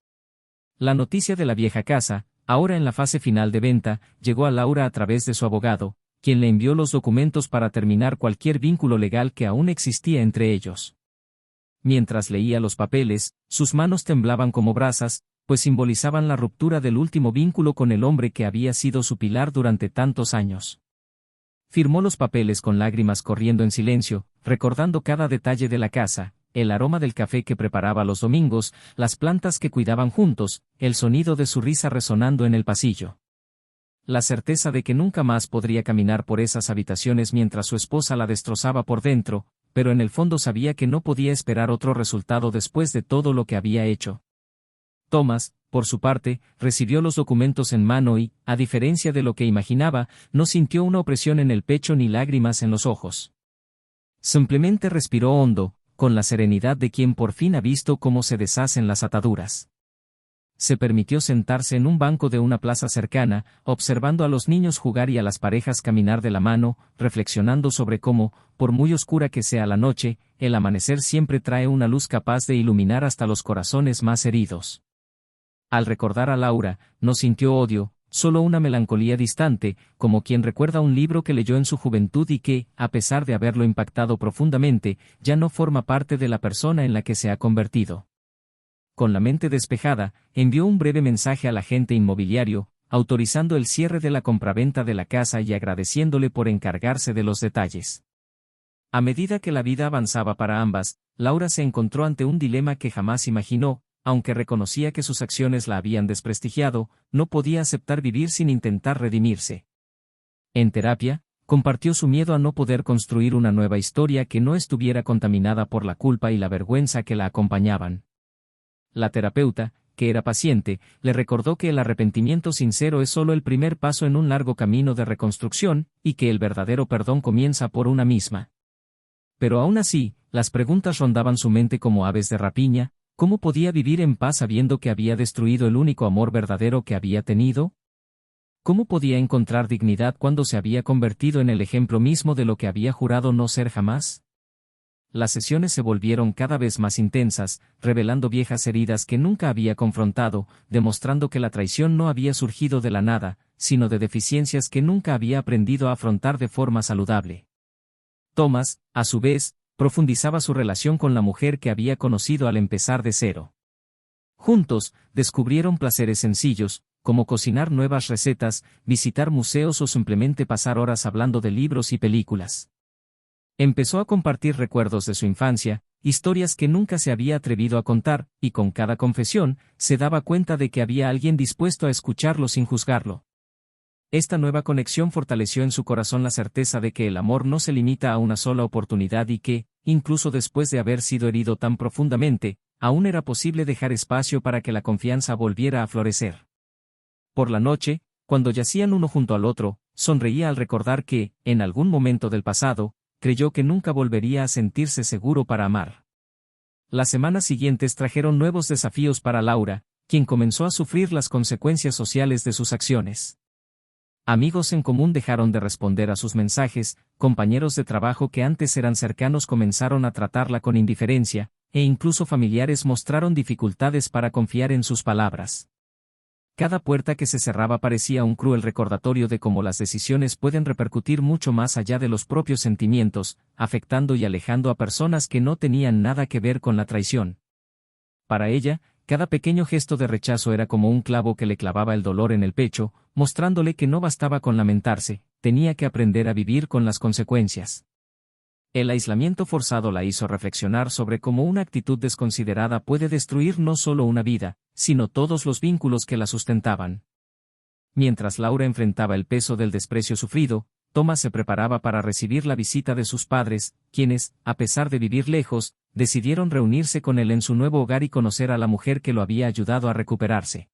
La noticia de la vieja casa, ahora en la fase final de venta, llegó a Laura a través de su abogado, quien le envió los documentos para terminar cualquier vínculo legal que aún existía entre ellos. Mientras leía los papeles, sus manos temblaban como brasas, pues simbolizaban la ruptura del último vínculo con el hombre que había sido su pilar durante tantos años. Firmó los papeles con lágrimas corriendo en silencio, recordando cada detalle de la casa, el aroma del café que preparaba los domingos, las plantas que cuidaban juntos, el sonido de su risa resonando en el pasillo. La certeza de que nunca más podría caminar por esas habitaciones mientras su esposa la destrozaba por dentro, pero en el fondo sabía que no podía esperar otro resultado después de todo lo que había hecho. Thomas, por su parte, recibió los documentos en mano y, a diferencia de lo que imaginaba, no sintió una opresión en el pecho ni lágrimas en los ojos. Simplemente respiró hondo, con la serenidad de quien por fin ha visto cómo se deshacen las ataduras. Se permitió sentarse en un banco de una plaza cercana, observando a los niños jugar y a las parejas caminar de la mano, reflexionando sobre cómo, por muy oscura que sea la noche, el amanecer siempre trae una luz capaz de iluminar hasta los corazones más heridos. Al recordar a Laura, no sintió odio, solo una melancolía distante, como quien recuerda un libro que leyó en su juventud y que, a pesar de haberlo impactado profundamente, ya no forma parte de la persona en la que se ha convertido. Con la mente despejada, envió un breve mensaje al agente inmobiliario, autorizando el cierre de la compraventa de la casa y agradeciéndole por encargarse de los detalles. A medida que la vida avanzaba para ambas, Laura se encontró ante un dilema que jamás imaginó, aunque reconocía que sus acciones la habían desprestigiado, no podía aceptar vivir sin intentar redimirse. En terapia, compartió su miedo a no poder construir una nueva historia que no estuviera contaminada por la culpa y la vergüenza que la acompañaban. La terapeuta, que era paciente, le recordó que el arrepentimiento sincero es solo el primer paso en un largo camino de reconstrucción, y que el verdadero perdón comienza por una misma. Pero aún así, las preguntas rondaban su mente como aves de rapiña. ¿Cómo podía vivir en paz sabiendo que había destruido el único amor verdadero que había tenido? ¿Cómo podía encontrar dignidad cuando se había convertido en el ejemplo mismo de lo que había jurado no ser jamás? Las sesiones se volvieron cada vez más intensas, revelando viejas heridas que nunca había confrontado, demostrando que la traición no había surgido de la nada, sino de deficiencias que nunca había aprendido a afrontar de forma saludable. Thomas, a su vez, profundizaba su relación con la mujer que había conocido al empezar de cero. Juntos, descubrieron placeres sencillos, como cocinar nuevas recetas, visitar museos o simplemente pasar horas hablando de libros y películas. Empezó a compartir recuerdos de su infancia, historias que nunca se había atrevido a contar, y con cada confesión, se daba cuenta de que había alguien dispuesto a escucharlo sin juzgarlo. Esta nueva conexión fortaleció en su corazón la certeza de que el amor no se limita a una sola oportunidad y que, incluso después de haber sido herido tan profundamente, aún era posible dejar espacio para que la confianza volviera a florecer. Por la noche, cuando yacían uno junto al otro, sonreía al recordar que, en algún momento del pasado, creyó que nunca volvería a sentirse seguro para amar. Las semanas siguientes trajeron nuevos desafíos para Laura, quien comenzó a sufrir las consecuencias sociales de sus acciones. Amigos en común dejaron de responder a sus mensajes, compañeros de trabajo que antes eran cercanos comenzaron a tratarla con indiferencia, e incluso familiares mostraron dificultades para confiar en sus palabras. Cada puerta que se cerraba parecía un cruel recordatorio de cómo las decisiones pueden repercutir mucho más allá de los propios sentimientos, afectando y alejando a personas que no tenían nada que ver con la traición. Para ella, cada pequeño gesto de rechazo era como un clavo que le clavaba el dolor en el pecho, mostrándole que no bastaba con lamentarse, tenía que aprender a vivir con las consecuencias. El aislamiento forzado la hizo reflexionar sobre cómo una actitud desconsiderada puede destruir no solo una vida, sino todos los vínculos que la sustentaban. Mientras Laura enfrentaba el peso del desprecio sufrido, Thomas se preparaba para recibir la visita de sus padres, quienes, a pesar de vivir lejos, decidieron reunirse con él en su nuevo hogar y conocer a la mujer que lo había ayudado a recuperarse.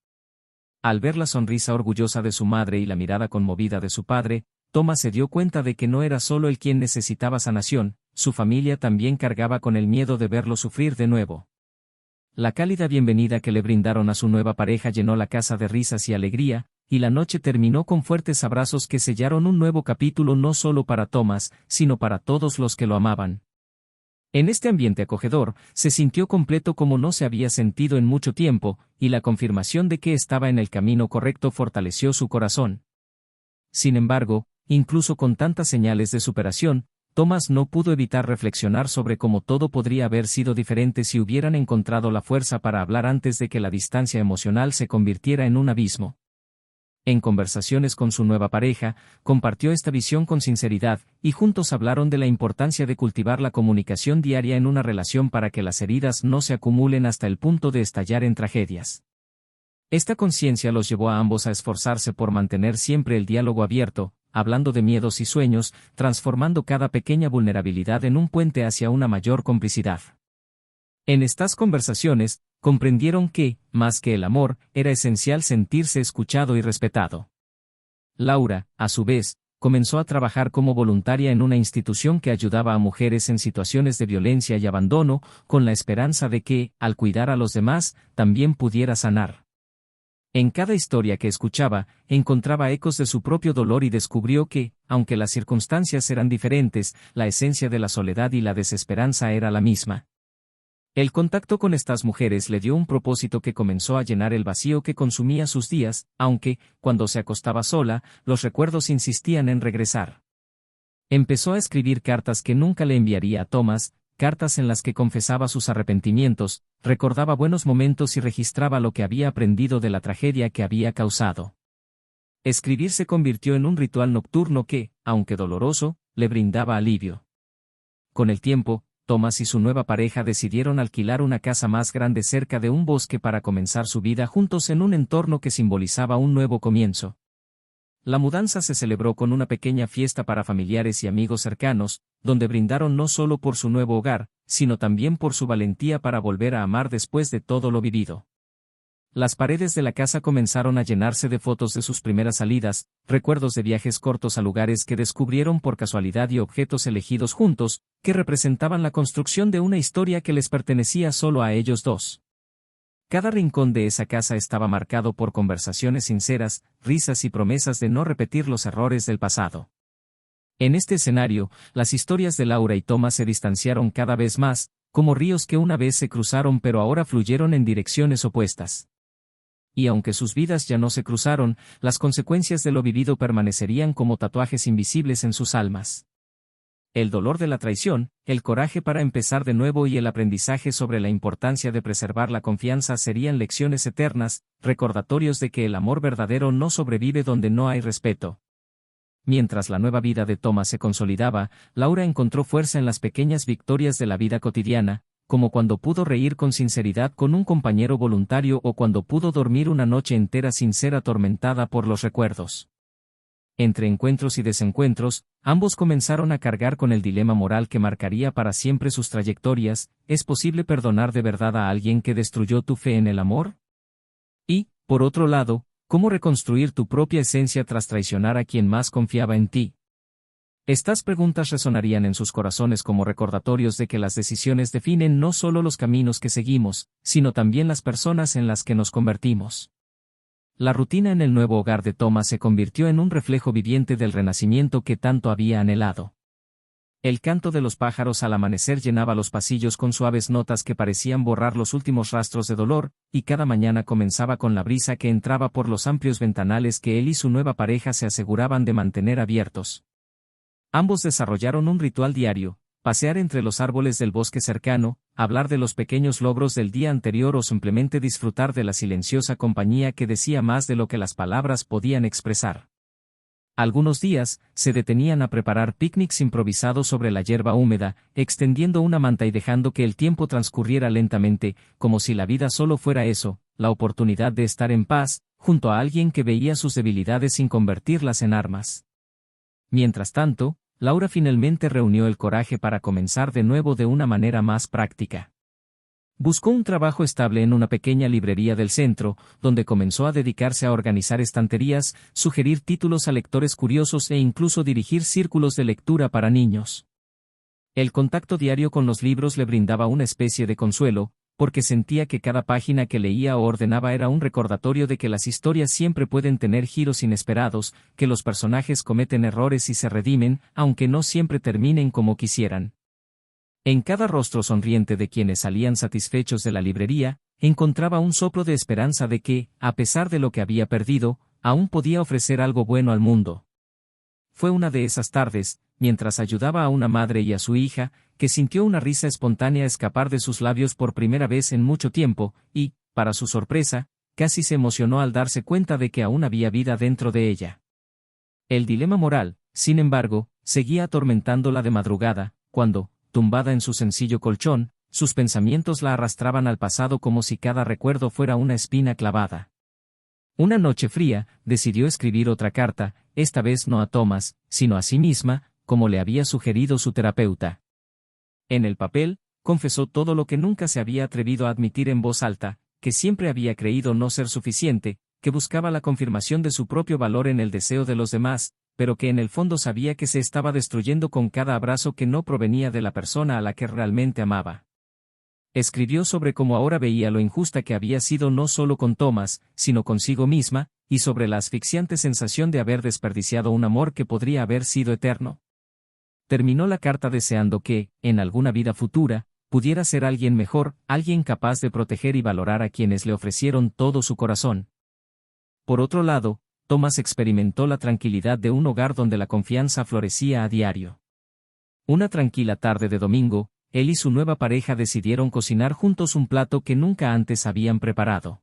Al ver la sonrisa orgullosa de su madre y la mirada conmovida de su padre, Thomas se dio cuenta de que no era solo él quien necesitaba sanación, su familia también cargaba con el miedo de verlo sufrir de nuevo. La cálida bienvenida que le brindaron a su nueva pareja llenó la casa de risas y alegría, y la noche terminó con fuertes abrazos que sellaron un nuevo capítulo no solo para Thomas, sino para todos los que lo amaban. En este ambiente acogedor, se sintió completo como no se había sentido en mucho tiempo, y la confirmación de que estaba en el camino correcto fortaleció su corazón. Sin embargo, incluso con tantas señales de superación, Thomas no pudo evitar reflexionar sobre cómo todo podría haber sido diferente si hubieran encontrado la fuerza para hablar antes de que la distancia emocional se convirtiera en un abismo. En conversaciones con su nueva pareja, compartió esta visión con sinceridad, y juntos hablaron de la importancia de cultivar la comunicación diaria en una relación para que las heridas no se acumulen hasta el punto de estallar en tragedias. Esta conciencia los llevó a ambos a esforzarse por mantener siempre el diálogo abierto, hablando de miedos y sueños, transformando cada pequeña vulnerabilidad en un puente hacia una mayor complicidad. En estas conversaciones, comprendieron que, más que el amor, era esencial sentirse escuchado y respetado. Laura, a su vez, comenzó a trabajar como voluntaria en una institución que ayudaba a mujeres en situaciones de violencia y abandono, con la esperanza de que, al cuidar a los demás, también pudiera sanar. En cada historia que escuchaba, encontraba ecos de su propio dolor y descubrió que, aunque las circunstancias eran diferentes, la esencia de la soledad y la desesperanza era la misma. El contacto con estas mujeres le dio un propósito que comenzó a llenar el vacío que consumía sus días, aunque, cuando se acostaba sola, los recuerdos insistían en regresar. Empezó a escribir cartas que nunca le enviaría a Thomas, cartas en las que confesaba sus arrepentimientos, recordaba buenos momentos y registraba lo que había aprendido de la tragedia que había causado. Escribir se convirtió en un ritual nocturno que, aunque doloroso, le brindaba alivio. Con el tiempo, Thomas y su nueva pareja decidieron alquilar una casa más grande cerca de un bosque para comenzar su vida juntos en un entorno que simbolizaba un nuevo comienzo. La mudanza se celebró con una pequeña fiesta para familiares y amigos cercanos, donde brindaron no solo por su nuevo hogar, sino también por su valentía para volver a amar después de todo lo vivido. Las paredes de la casa comenzaron a llenarse de fotos de sus primeras salidas, recuerdos de viajes cortos a lugares que descubrieron por casualidad y objetos elegidos juntos, que representaban la construcción de una historia que les pertenecía solo a ellos dos. Cada rincón de esa casa estaba marcado por conversaciones sinceras, risas y promesas de no repetir los errores del pasado. En este escenario, las historias de Laura y Thomas se distanciaron cada vez más, como ríos que una vez se cruzaron pero ahora fluyeron en direcciones opuestas. Y aunque sus vidas ya no se cruzaron, las consecuencias de lo vivido permanecerían como tatuajes invisibles en sus almas. El dolor de la traición, el coraje para empezar de nuevo y el aprendizaje sobre la importancia de preservar la confianza serían lecciones eternas, recordatorios de que el amor verdadero no sobrevive donde no hay respeto. Mientras la nueva vida de Thomas se consolidaba, Laura encontró fuerza en las pequeñas victorias de la vida cotidiana, como cuando pudo reír con sinceridad con un compañero voluntario o cuando pudo dormir una noche entera sin ser atormentada por los recuerdos. Entre encuentros y desencuentros, ambos comenzaron a cargar con el dilema moral que marcaría para siempre sus trayectorias: ¿es posible perdonar de verdad a alguien que destruyó tu fe en el amor? Y, por otro lado, ¿cómo reconstruir tu propia esencia tras traicionar a quien más confiaba en ti? Estas preguntas resonarían en sus corazones como recordatorios de que las decisiones definen no solo los caminos que seguimos, sino también las personas en las que nos convertimos. La rutina en el nuevo hogar de Thomas se convirtió en un reflejo viviente del renacimiento que tanto había anhelado. El canto de los pájaros al amanecer llenaba los pasillos con suaves notas que parecían borrar los últimos rastros de dolor, y cada mañana comenzaba con la brisa que entraba por los amplios ventanales que él y su nueva pareja se aseguraban de mantener abiertos. Ambos desarrollaron un ritual diario: pasear entre los árboles del bosque cercano, hablar de los pequeños logros del día anterior o simplemente disfrutar de la silenciosa compañía que decía más de lo que las palabras podían expresar. Algunos días, se detenían a preparar picnics improvisados sobre la hierba húmeda, extendiendo una manta y dejando que el tiempo transcurriera lentamente, como si la vida solo fuera eso, la oportunidad de estar en paz, junto a alguien que veía sus debilidades sin convertirlas en armas. Mientras tanto, Laura finalmente reunió el coraje para comenzar de nuevo de una manera más práctica. Buscó un trabajo estable en una pequeña librería del centro, donde comenzó a dedicarse a organizar estanterías, sugerir títulos a lectores curiosos e incluso dirigir círculos de lectura para niños. El contacto diario con los libros le brindaba una especie de consuelo, porque sentía que cada página que leía o ordenaba era un recordatorio de que las historias siempre pueden tener giros inesperados, que los personajes cometen errores y se redimen, aunque no siempre terminen como quisieran. En cada rostro sonriente de quienes salían satisfechos de la librería, encontraba un soplo de esperanza de que, a pesar de lo que había perdido, aún podía ofrecer algo bueno al mundo. Fue una de esas tardes, mientras ayudaba a una madre y a su hija, que sintió una risa espontánea escapar de sus labios por primera vez en mucho tiempo, y, para su sorpresa, casi se emocionó al darse cuenta de que aún había vida dentro de ella. El dilema moral, sin embargo, seguía atormentándola de madrugada, cuando, tumbada en su sencillo colchón, sus pensamientos la arrastraban al pasado como si cada recuerdo fuera una espina clavada. Una noche fría, decidió escribir otra carta, esta vez no a Thomas, sino a sí misma, como le había sugerido su terapeuta. En el papel, confesó todo lo que nunca se había atrevido a admitir en voz alta, que siempre había creído no ser suficiente, que buscaba la confirmación de su propio valor en el deseo de los demás, pero que en el fondo sabía que se estaba destruyendo con cada abrazo que no provenía de la persona a la que realmente amaba. Escribió sobre cómo ahora veía lo injusta que había sido no solo con Thomas, sino consigo misma, y sobre la asfixiante sensación de haber desperdiciado un amor que podría haber sido eterno. Terminó la carta deseando que, en alguna vida futura, pudiera ser alguien mejor, alguien capaz de proteger y valorar a quienes le ofrecieron todo su corazón. Por otro lado, Thomas experimentó la tranquilidad de un hogar donde la confianza florecía a diario. Una tranquila tarde de domingo, él y su nueva pareja decidieron cocinar juntos un plato que nunca antes habían preparado.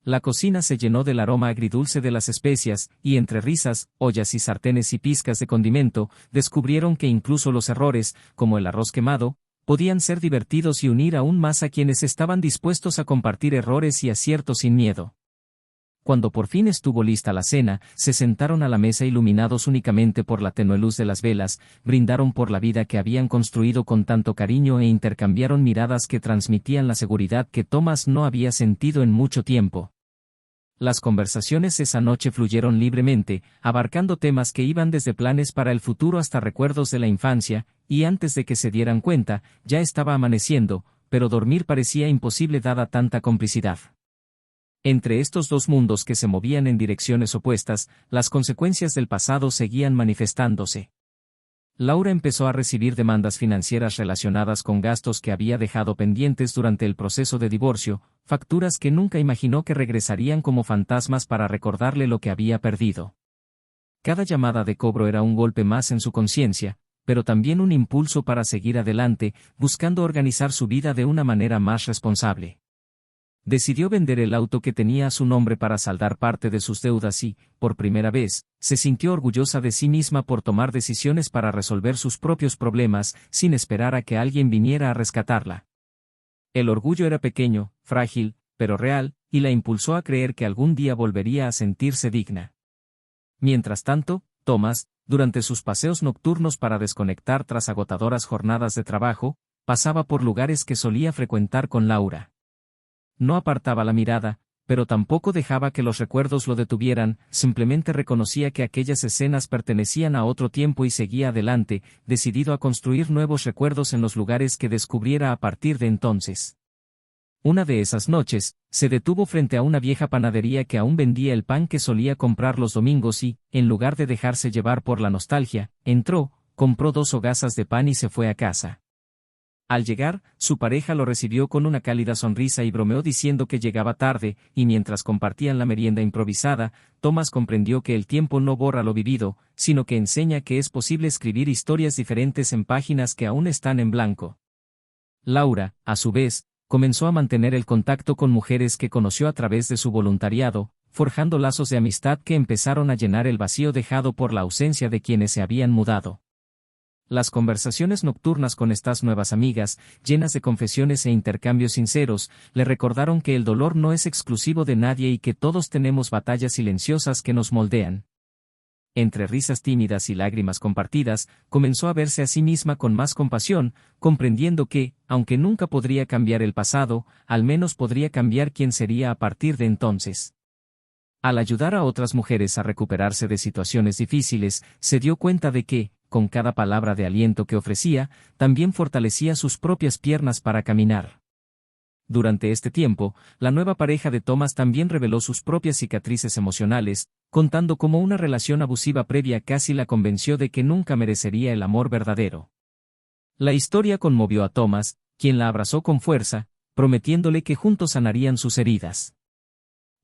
La cocina se llenó del aroma agridulce de las especias, y entre risas, ollas y sartenes y pizcas de condimento, descubrieron que incluso los errores, como el arroz quemado, podían ser divertidos y unir aún más a quienes estaban dispuestos a compartir errores y aciertos sin miedo. Cuando por fin estuvo lista la cena, se sentaron a la mesa iluminados únicamente por la tenue luz de las velas, brindaron por la vida que habían construido con tanto cariño e intercambiaron miradas que transmitían la seguridad que Thomas no había sentido en mucho tiempo. Las conversaciones esa noche fluyeron libremente, abarcando temas que iban desde planes para el futuro hasta recuerdos de la infancia, y antes de que se dieran cuenta, ya estaba amaneciendo, pero dormir parecía imposible dada tanta complicidad. Entre estos dos mundos que se movían en direcciones opuestas, las consecuencias del pasado seguían manifestándose. Laura empezó a recibir demandas financieras relacionadas con gastos que había dejado pendientes durante el proceso de divorcio, facturas que nunca imaginó que regresarían como fantasmas para recordarle lo que había perdido. Cada llamada de cobro era un golpe más en su conciencia, pero también un impulso para seguir adelante, buscando organizar su vida de una manera más responsable. Decidió vender el auto que tenía a su nombre para saldar parte de sus deudas y, por primera vez, se sintió orgullosa de sí misma por tomar decisiones para resolver sus propios problemas, sin esperar a que alguien viniera a rescatarla. El orgullo era pequeño, frágil, pero real, y la impulsó a creer que algún día volvería a sentirse digna. Mientras tanto, Thomas, durante sus paseos nocturnos para desconectar tras agotadoras jornadas de trabajo, pasaba por lugares que solía frecuentar con Laura. No apartaba la mirada, pero tampoco dejaba que los recuerdos lo detuvieran, simplemente reconocía que aquellas escenas pertenecían a otro tiempo y seguía adelante, decidido a construir nuevos recuerdos en los lugares que descubriera a partir de entonces. Una de esas noches, se detuvo frente a una vieja panadería que aún vendía el pan que solía comprar los domingos y, en lugar de dejarse llevar por la nostalgia, entró, compró 2 hogazas de pan y se fue a casa. Al llegar, su pareja lo recibió con una cálida sonrisa y bromeó diciendo que llegaba tarde, y mientras compartían la merienda improvisada, Thomas comprendió que el tiempo no borra lo vivido, sino que enseña que es posible escribir historias diferentes en páginas que aún están en blanco. Laura, a su vez, comenzó a mantener el contacto con mujeres que conoció a través de su voluntariado, forjando lazos de amistad que empezaron a llenar el vacío dejado por la ausencia de quienes se habían mudado. Las conversaciones nocturnas con estas nuevas amigas, llenas de confesiones e intercambios sinceros, le recordaron que el dolor no es exclusivo de nadie y que todos tenemos batallas silenciosas que nos moldean. Entre risas tímidas y lágrimas compartidas, comenzó a verse a sí misma con más compasión, comprendiendo que, aunque nunca podría cambiar el pasado, al menos podría cambiar quién sería a partir de entonces. Al ayudar a otras mujeres a recuperarse de situaciones difíciles, se dio cuenta de que, con cada palabra de aliento que ofrecía, también fortalecía sus propias piernas para caminar. Durante este tiempo, la nueva pareja de Thomas también reveló sus propias cicatrices emocionales, contando cómo una relación abusiva previa casi la convenció de que nunca merecería el amor verdadero. La historia conmovió a Thomas, quien la abrazó con fuerza, prometiéndole que juntos sanarían sus heridas.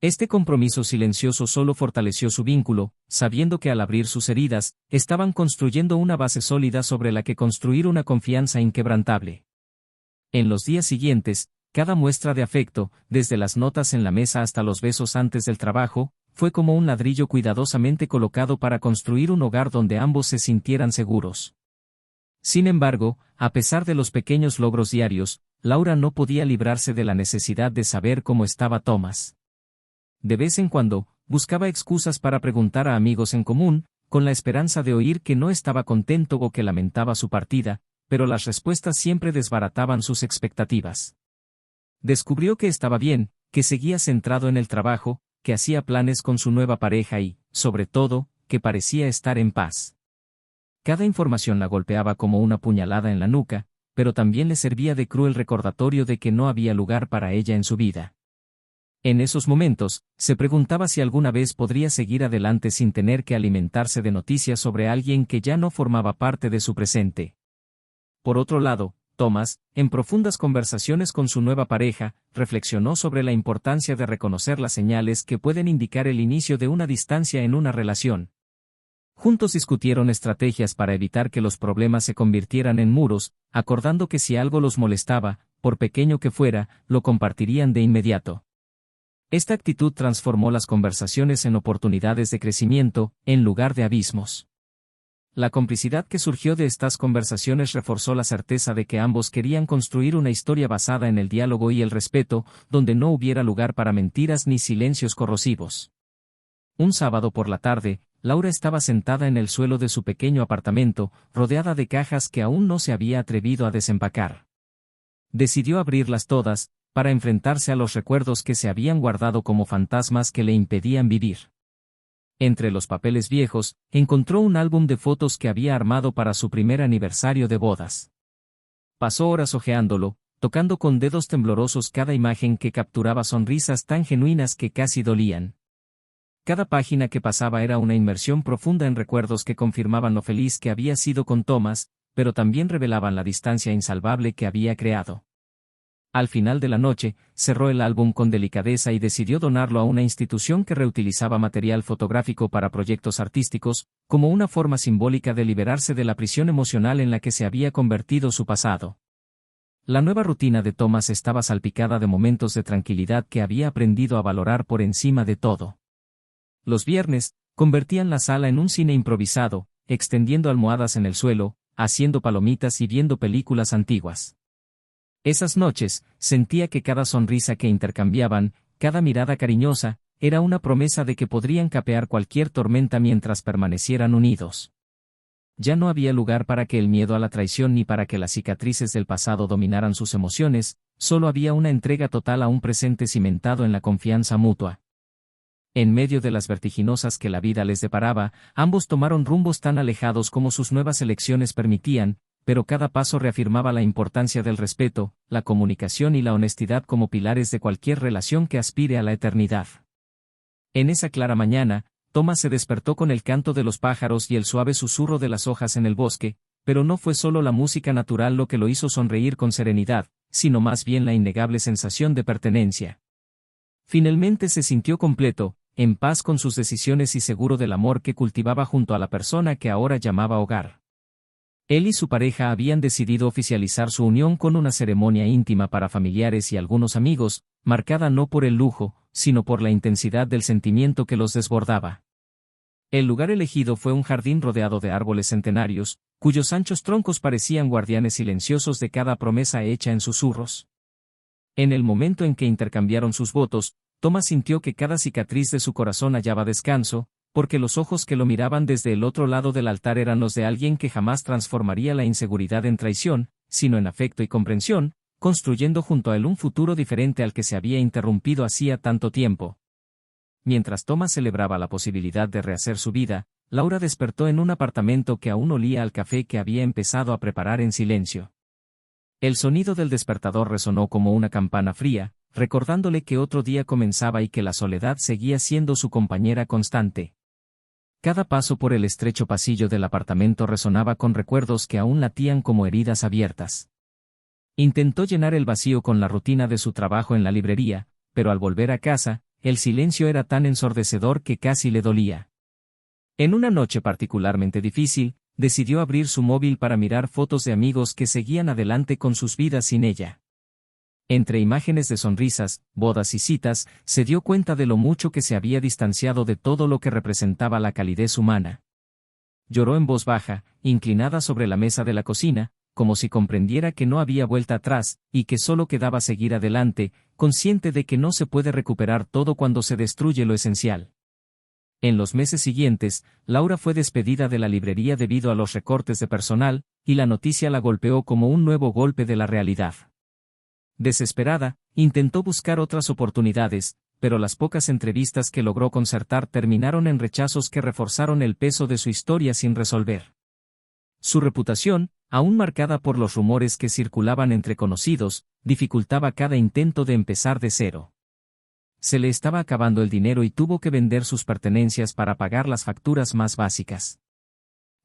Este compromiso silencioso solo fortaleció su vínculo, sabiendo que al abrir sus heridas, estaban construyendo una base sólida sobre la que construir una confianza inquebrantable. En los días siguientes, cada muestra de afecto, desde las notas en la mesa hasta los besos antes del trabajo, fue como un ladrillo cuidadosamente colocado para construir un hogar donde ambos se sintieran seguros. Sin embargo, a pesar de los pequeños logros diarios, Laura no podía librarse de la necesidad de saber cómo estaba Thomas. De vez en cuando, buscaba excusas para preguntar a amigos en común, con la esperanza de oír que no estaba contento o que lamentaba su partida, pero las respuestas siempre desbarataban sus expectativas. Descubrió que estaba bien, que seguía centrado en el trabajo, que hacía planes con su nueva pareja y, sobre todo, que parecía estar en paz. Cada información la golpeaba como una puñalada en la nuca, pero también le servía de cruel recordatorio de que no había lugar para ella en su vida. En esos momentos, se preguntaba si alguna vez podría seguir adelante sin tener que alimentarse de noticias sobre alguien que ya no formaba parte de su presente. Por otro lado, Thomas, en profundas conversaciones con su nueva pareja, reflexionó sobre la importancia de reconocer las señales que pueden indicar el inicio de una distancia en una relación. Juntos discutieron estrategias para evitar que los problemas se convirtieran en muros, acordando que si algo los molestaba, por pequeño que fuera, lo compartirían de inmediato. Esta actitud transformó las conversaciones en oportunidades de crecimiento, en lugar de abismos. La complicidad que surgió de estas conversaciones reforzó la certeza de que ambos querían construir una historia basada en el diálogo y el respeto, donde no hubiera lugar para mentiras ni silencios corrosivos. Un sábado por la tarde, Laura estaba sentada en el suelo de su pequeño apartamento, rodeada de cajas que aún no se había atrevido a desempacar. Decidió abrirlas todas, para enfrentarse a los recuerdos que se habían guardado como fantasmas que le impedían vivir. Entre los papeles viejos, encontró un álbum de fotos que había armado para su primer aniversario de bodas. Pasó horas hojeándolo, tocando con dedos temblorosos cada imagen que capturaba sonrisas tan genuinas que casi dolían. Cada página que pasaba era una inmersión profunda en recuerdos que confirmaban lo feliz que había sido con Thomas, pero también revelaban la distancia insalvable que había creado. Al final de la noche, cerró el álbum con delicadeza y decidió donarlo a una institución que reutilizaba material fotográfico para proyectos artísticos, como una forma simbólica de liberarse de la prisión emocional en la que se había convertido su pasado. La nueva rutina de Thomas estaba salpicada de momentos de tranquilidad que había aprendido a valorar por encima de todo. Los viernes, convertían la sala en un cine improvisado, extendiendo almohadas en el suelo, haciendo palomitas y viendo películas antiguas. Esas noches, sentía que cada sonrisa que intercambiaban, cada mirada cariñosa, era una promesa de que podrían capear cualquier tormenta mientras permanecieran unidos. Ya no había lugar para que el miedo a la traición ni para que las cicatrices del pasado dominaran sus emociones, solo había una entrega total a un presente cimentado en la confianza mutua. En medio de las vertiginosas que la vida les deparaba, ambos tomaron rumbos tan alejados como sus nuevas elecciones permitían, pero cada paso reafirmaba la importancia del respeto, la comunicación y la honestidad como pilares de cualquier relación que aspire a la eternidad. En esa clara mañana, Thomas se despertó con el canto de los pájaros y el suave susurro de las hojas en el bosque, pero no fue solo la música natural lo que lo hizo sonreír con serenidad, sino más bien la innegable sensación de pertenencia. Finalmente se sintió completo, en paz con sus decisiones y seguro del amor que cultivaba junto a la persona que ahora llamaba hogar. Él y su pareja habían decidido oficializar su unión con una ceremonia íntima para familiares y algunos amigos, marcada no por el lujo, sino por la intensidad del sentimiento que los desbordaba. El lugar elegido fue un jardín rodeado de árboles centenarios, cuyos anchos troncos parecían guardianes silenciosos de cada promesa hecha en susurros. En el momento en que intercambiaron sus votos, Thomas sintió que cada cicatriz de su corazón hallaba descanso, porque los ojos que lo miraban desde el otro lado del altar eran los de alguien que jamás transformaría la inseguridad en traición, sino en afecto y comprensión, construyendo junto a él un futuro diferente al que se había interrumpido hacía tanto tiempo. Mientras Thomas celebraba la posibilidad de rehacer su vida, Laura despertó en un apartamento que aún olía al café que había empezado a preparar en silencio. El sonido del despertador resonó como una campana fría, recordándole que otro día comenzaba y que la soledad seguía siendo su compañera constante. Cada paso por el estrecho pasillo del apartamento resonaba con recuerdos que aún latían como heridas abiertas. Intentó llenar el vacío con la rutina de su trabajo en la librería, pero al volver a casa, el silencio era tan ensordecedor que casi le dolía. En una noche particularmente difícil, decidió abrir su móvil para mirar fotos de amigos que seguían adelante con sus vidas sin ella. Entre imágenes de sonrisas, bodas y citas, se dio cuenta de lo mucho que se había distanciado de todo lo que representaba la calidez humana. Lloró en voz baja, inclinada sobre la mesa de la cocina, como si comprendiera que no había vuelta atrás, y que solo quedaba seguir adelante, consciente de que no se puede recuperar todo cuando se destruye lo esencial. En los meses siguientes, Laura fue despedida de la librería debido a los recortes de personal, y la noticia la golpeó como un nuevo golpe de la realidad. Desesperada, intentó buscar otras oportunidades, pero las pocas entrevistas que logró concertar terminaron en rechazos que reforzaron el peso de su historia sin resolver. Su reputación, aún marcada por los rumores que circulaban entre conocidos, dificultaba cada intento de empezar de cero. Se le estaba acabando el dinero y tuvo que vender sus pertenencias para pagar las facturas más básicas.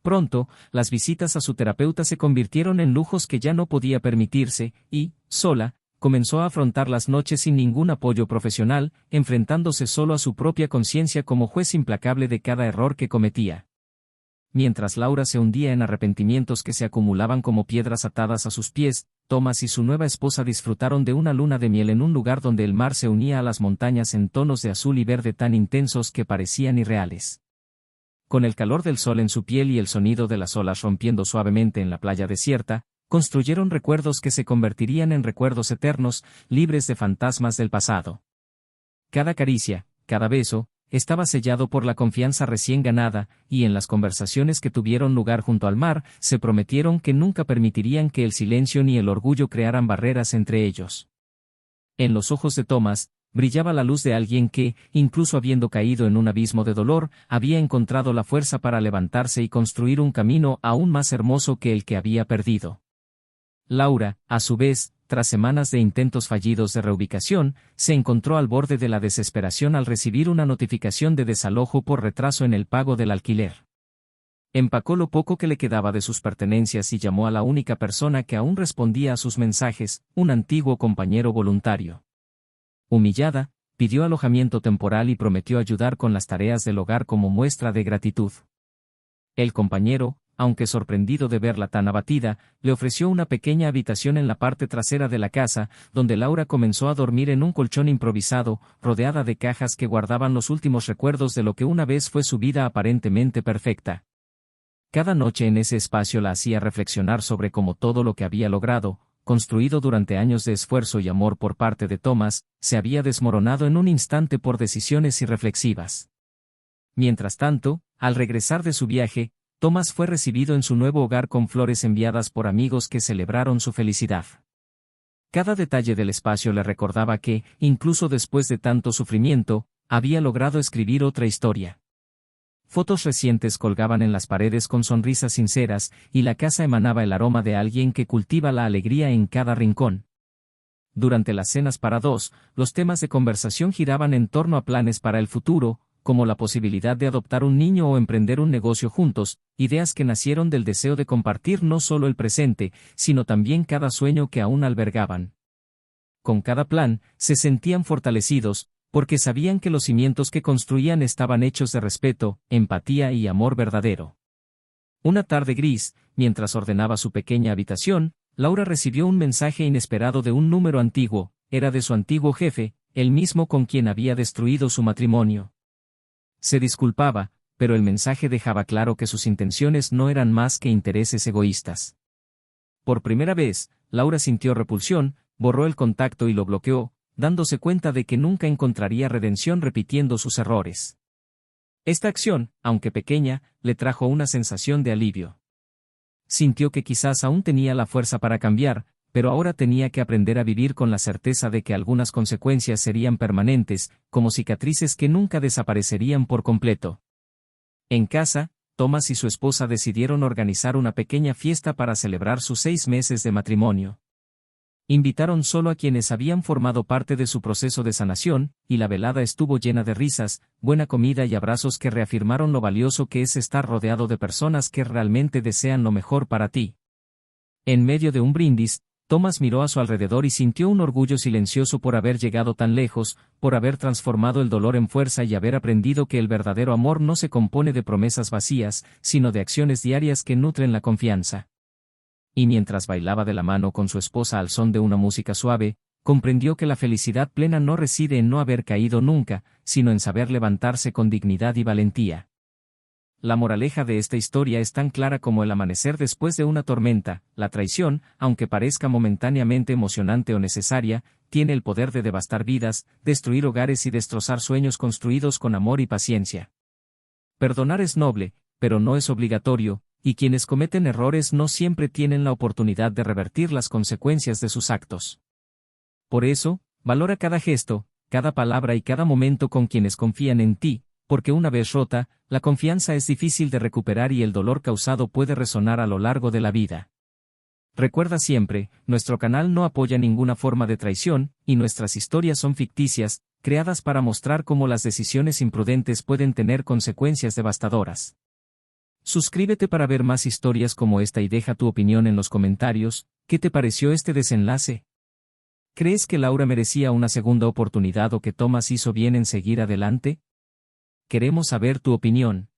Pronto, las visitas a su terapeuta se convirtieron en lujos que ya no podía permitirse, y, sola, comenzó a afrontar las noches sin ningún apoyo profesional, enfrentándose solo a su propia conciencia como juez implacable de cada error que cometía. Mientras Laura se hundía en arrepentimientos que se acumulaban como piedras atadas a sus pies, Thomas y su nueva esposa disfrutaron de una luna de miel en un lugar donde el mar se unía a las montañas en tonos de azul y verde tan intensos que parecían irreales. Con el calor del sol en su piel y el sonido de las olas rompiendo suavemente en la playa desierta, construyeron recuerdos que se convertirían en recuerdos eternos, libres de fantasmas del pasado. Cada caricia, cada beso, estaba sellado por la confianza recién ganada, y en las conversaciones que tuvieron lugar junto al mar, se prometieron que nunca permitirían que el silencio ni el orgullo crearan barreras entre ellos. En los ojos de Thomas, brillaba la luz de alguien que, incluso habiendo caído en un abismo de dolor, había encontrado la fuerza para levantarse y construir un camino aún más hermoso que el que había perdido. Laura, a su vez, tras semanas de intentos fallidos de reubicación, se encontró al borde de la desesperación al recibir una notificación de desalojo por retraso en el pago del alquiler. Empacó lo poco que le quedaba de sus pertenencias y llamó a la única persona que aún respondía a sus mensajes, un antiguo compañero voluntario. Humillada, pidió alojamiento temporal y prometió ayudar con las tareas del hogar como muestra de gratitud. El compañero, aunque sorprendido de verla tan abatida, le ofreció una pequeña habitación en la parte trasera de la casa, donde Laura comenzó a dormir en un colchón improvisado, rodeada de cajas que guardaban los últimos recuerdos de lo que una vez fue su vida aparentemente perfecta. Cada noche en ese espacio la hacía reflexionar sobre cómo todo lo que había logrado, construido durante años de esfuerzo y amor por parte de Thomas, se había desmoronado en un instante por decisiones irreflexivas. Mientras tanto, al regresar de su viaje, Thomas fue recibido en su nuevo hogar con flores enviadas por amigos que celebraron su felicidad. Cada detalle del espacio le recordaba que, incluso después de tanto sufrimiento, había logrado escribir otra historia. Fotos recientes colgaban en las paredes con sonrisas sinceras, y la casa emanaba el aroma de alguien que cultiva la alegría en cada rincón. Durante las cenas para dos, los temas de conversación giraban en torno a planes para el futuro, como la posibilidad de adoptar un niño o emprender un negocio juntos, ideas que nacieron del deseo de compartir no solo el presente, sino también cada sueño que aún albergaban. Con cada plan, se sentían fortalecidos, porque sabían que los cimientos que construían estaban hechos de respeto, empatía y amor verdadero. Una tarde gris, mientras ordenaba su pequeña habitación, Laura recibió un mensaje inesperado de un número antiguo, era de su antiguo jefe, el mismo con quien había destruido su matrimonio. Se disculpaba, pero el mensaje dejaba claro que sus intenciones no eran más que intereses egoístas. Por primera vez, Laura sintió repulsión, borró el contacto y lo bloqueó, dándose cuenta de que nunca encontraría redención repitiendo sus errores. Esta acción, aunque pequeña, le trajo una sensación de alivio. Sintió que quizás aún tenía la fuerza para cambiar, pero ahora tenía que aprender a vivir con la certeza de que algunas consecuencias serían permanentes, como cicatrices que nunca desaparecerían por completo. En casa, Thomas y su esposa decidieron organizar una pequeña fiesta para celebrar sus 6 meses de matrimonio. Invitaron solo a quienes habían formado parte de su proceso de sanación, y la velada estuvo llena de risas, buena comida y abrazos que reafirmaron lo valioso que es estar rodeado de personas que realmente desean lo mejor para ti. En medio de un brindis, Thomas miró a su alrededor y sintió un orgullo silencioso por haber llegado tan lejos, por haber transformado el dolor en fuerza y haber aprendido que el verdadero amor no se compone de promesas vacías, sino de acciones diarias que nutren la confianza. Y mientras bailaba de la mano con su esposa al son de una música suave, comprendió que la felicidad plena no reside en no haber caído nunca, sino en saber levantarse con dignidad y valentía. La moraleja de esta historia es tan clara como el amanecer después de una tormenta: la traición, aunque parezca momentáneamente emocionante o necesaria, tiene el poder de devastar vidas, destruir hogares y destrozar sueños construidos con amor y paciencia. Perdonar es noble, pero no es obligatorio, y quienes cometen errores no siempre tienen la oportunidad de revertir las consecuencias de sus actos. Por eso, valora cada gesto, cada palabra y cada momento con quienes confían en ti, porque una vez rota, la confianza es difícil de recuperar y el dolor causado puede resonar a lo largo de la vida. Recuerda siempre, nuestro canal no apoya ninguna forma de traición, y nuestras historias son ficticias, creadas para mostrar cómo las decisiones imprudentes pueden tener consecuencias devastadoras. Suscríbete para ver más historias como esta y deja tu opinión en los comentarios. ¿Qué te pareció este desenlace? ¿Crees que Laura merecía una segunda oportunidad o que Thomas hizo bien en seguir adelante? Queremos saber tu opinión.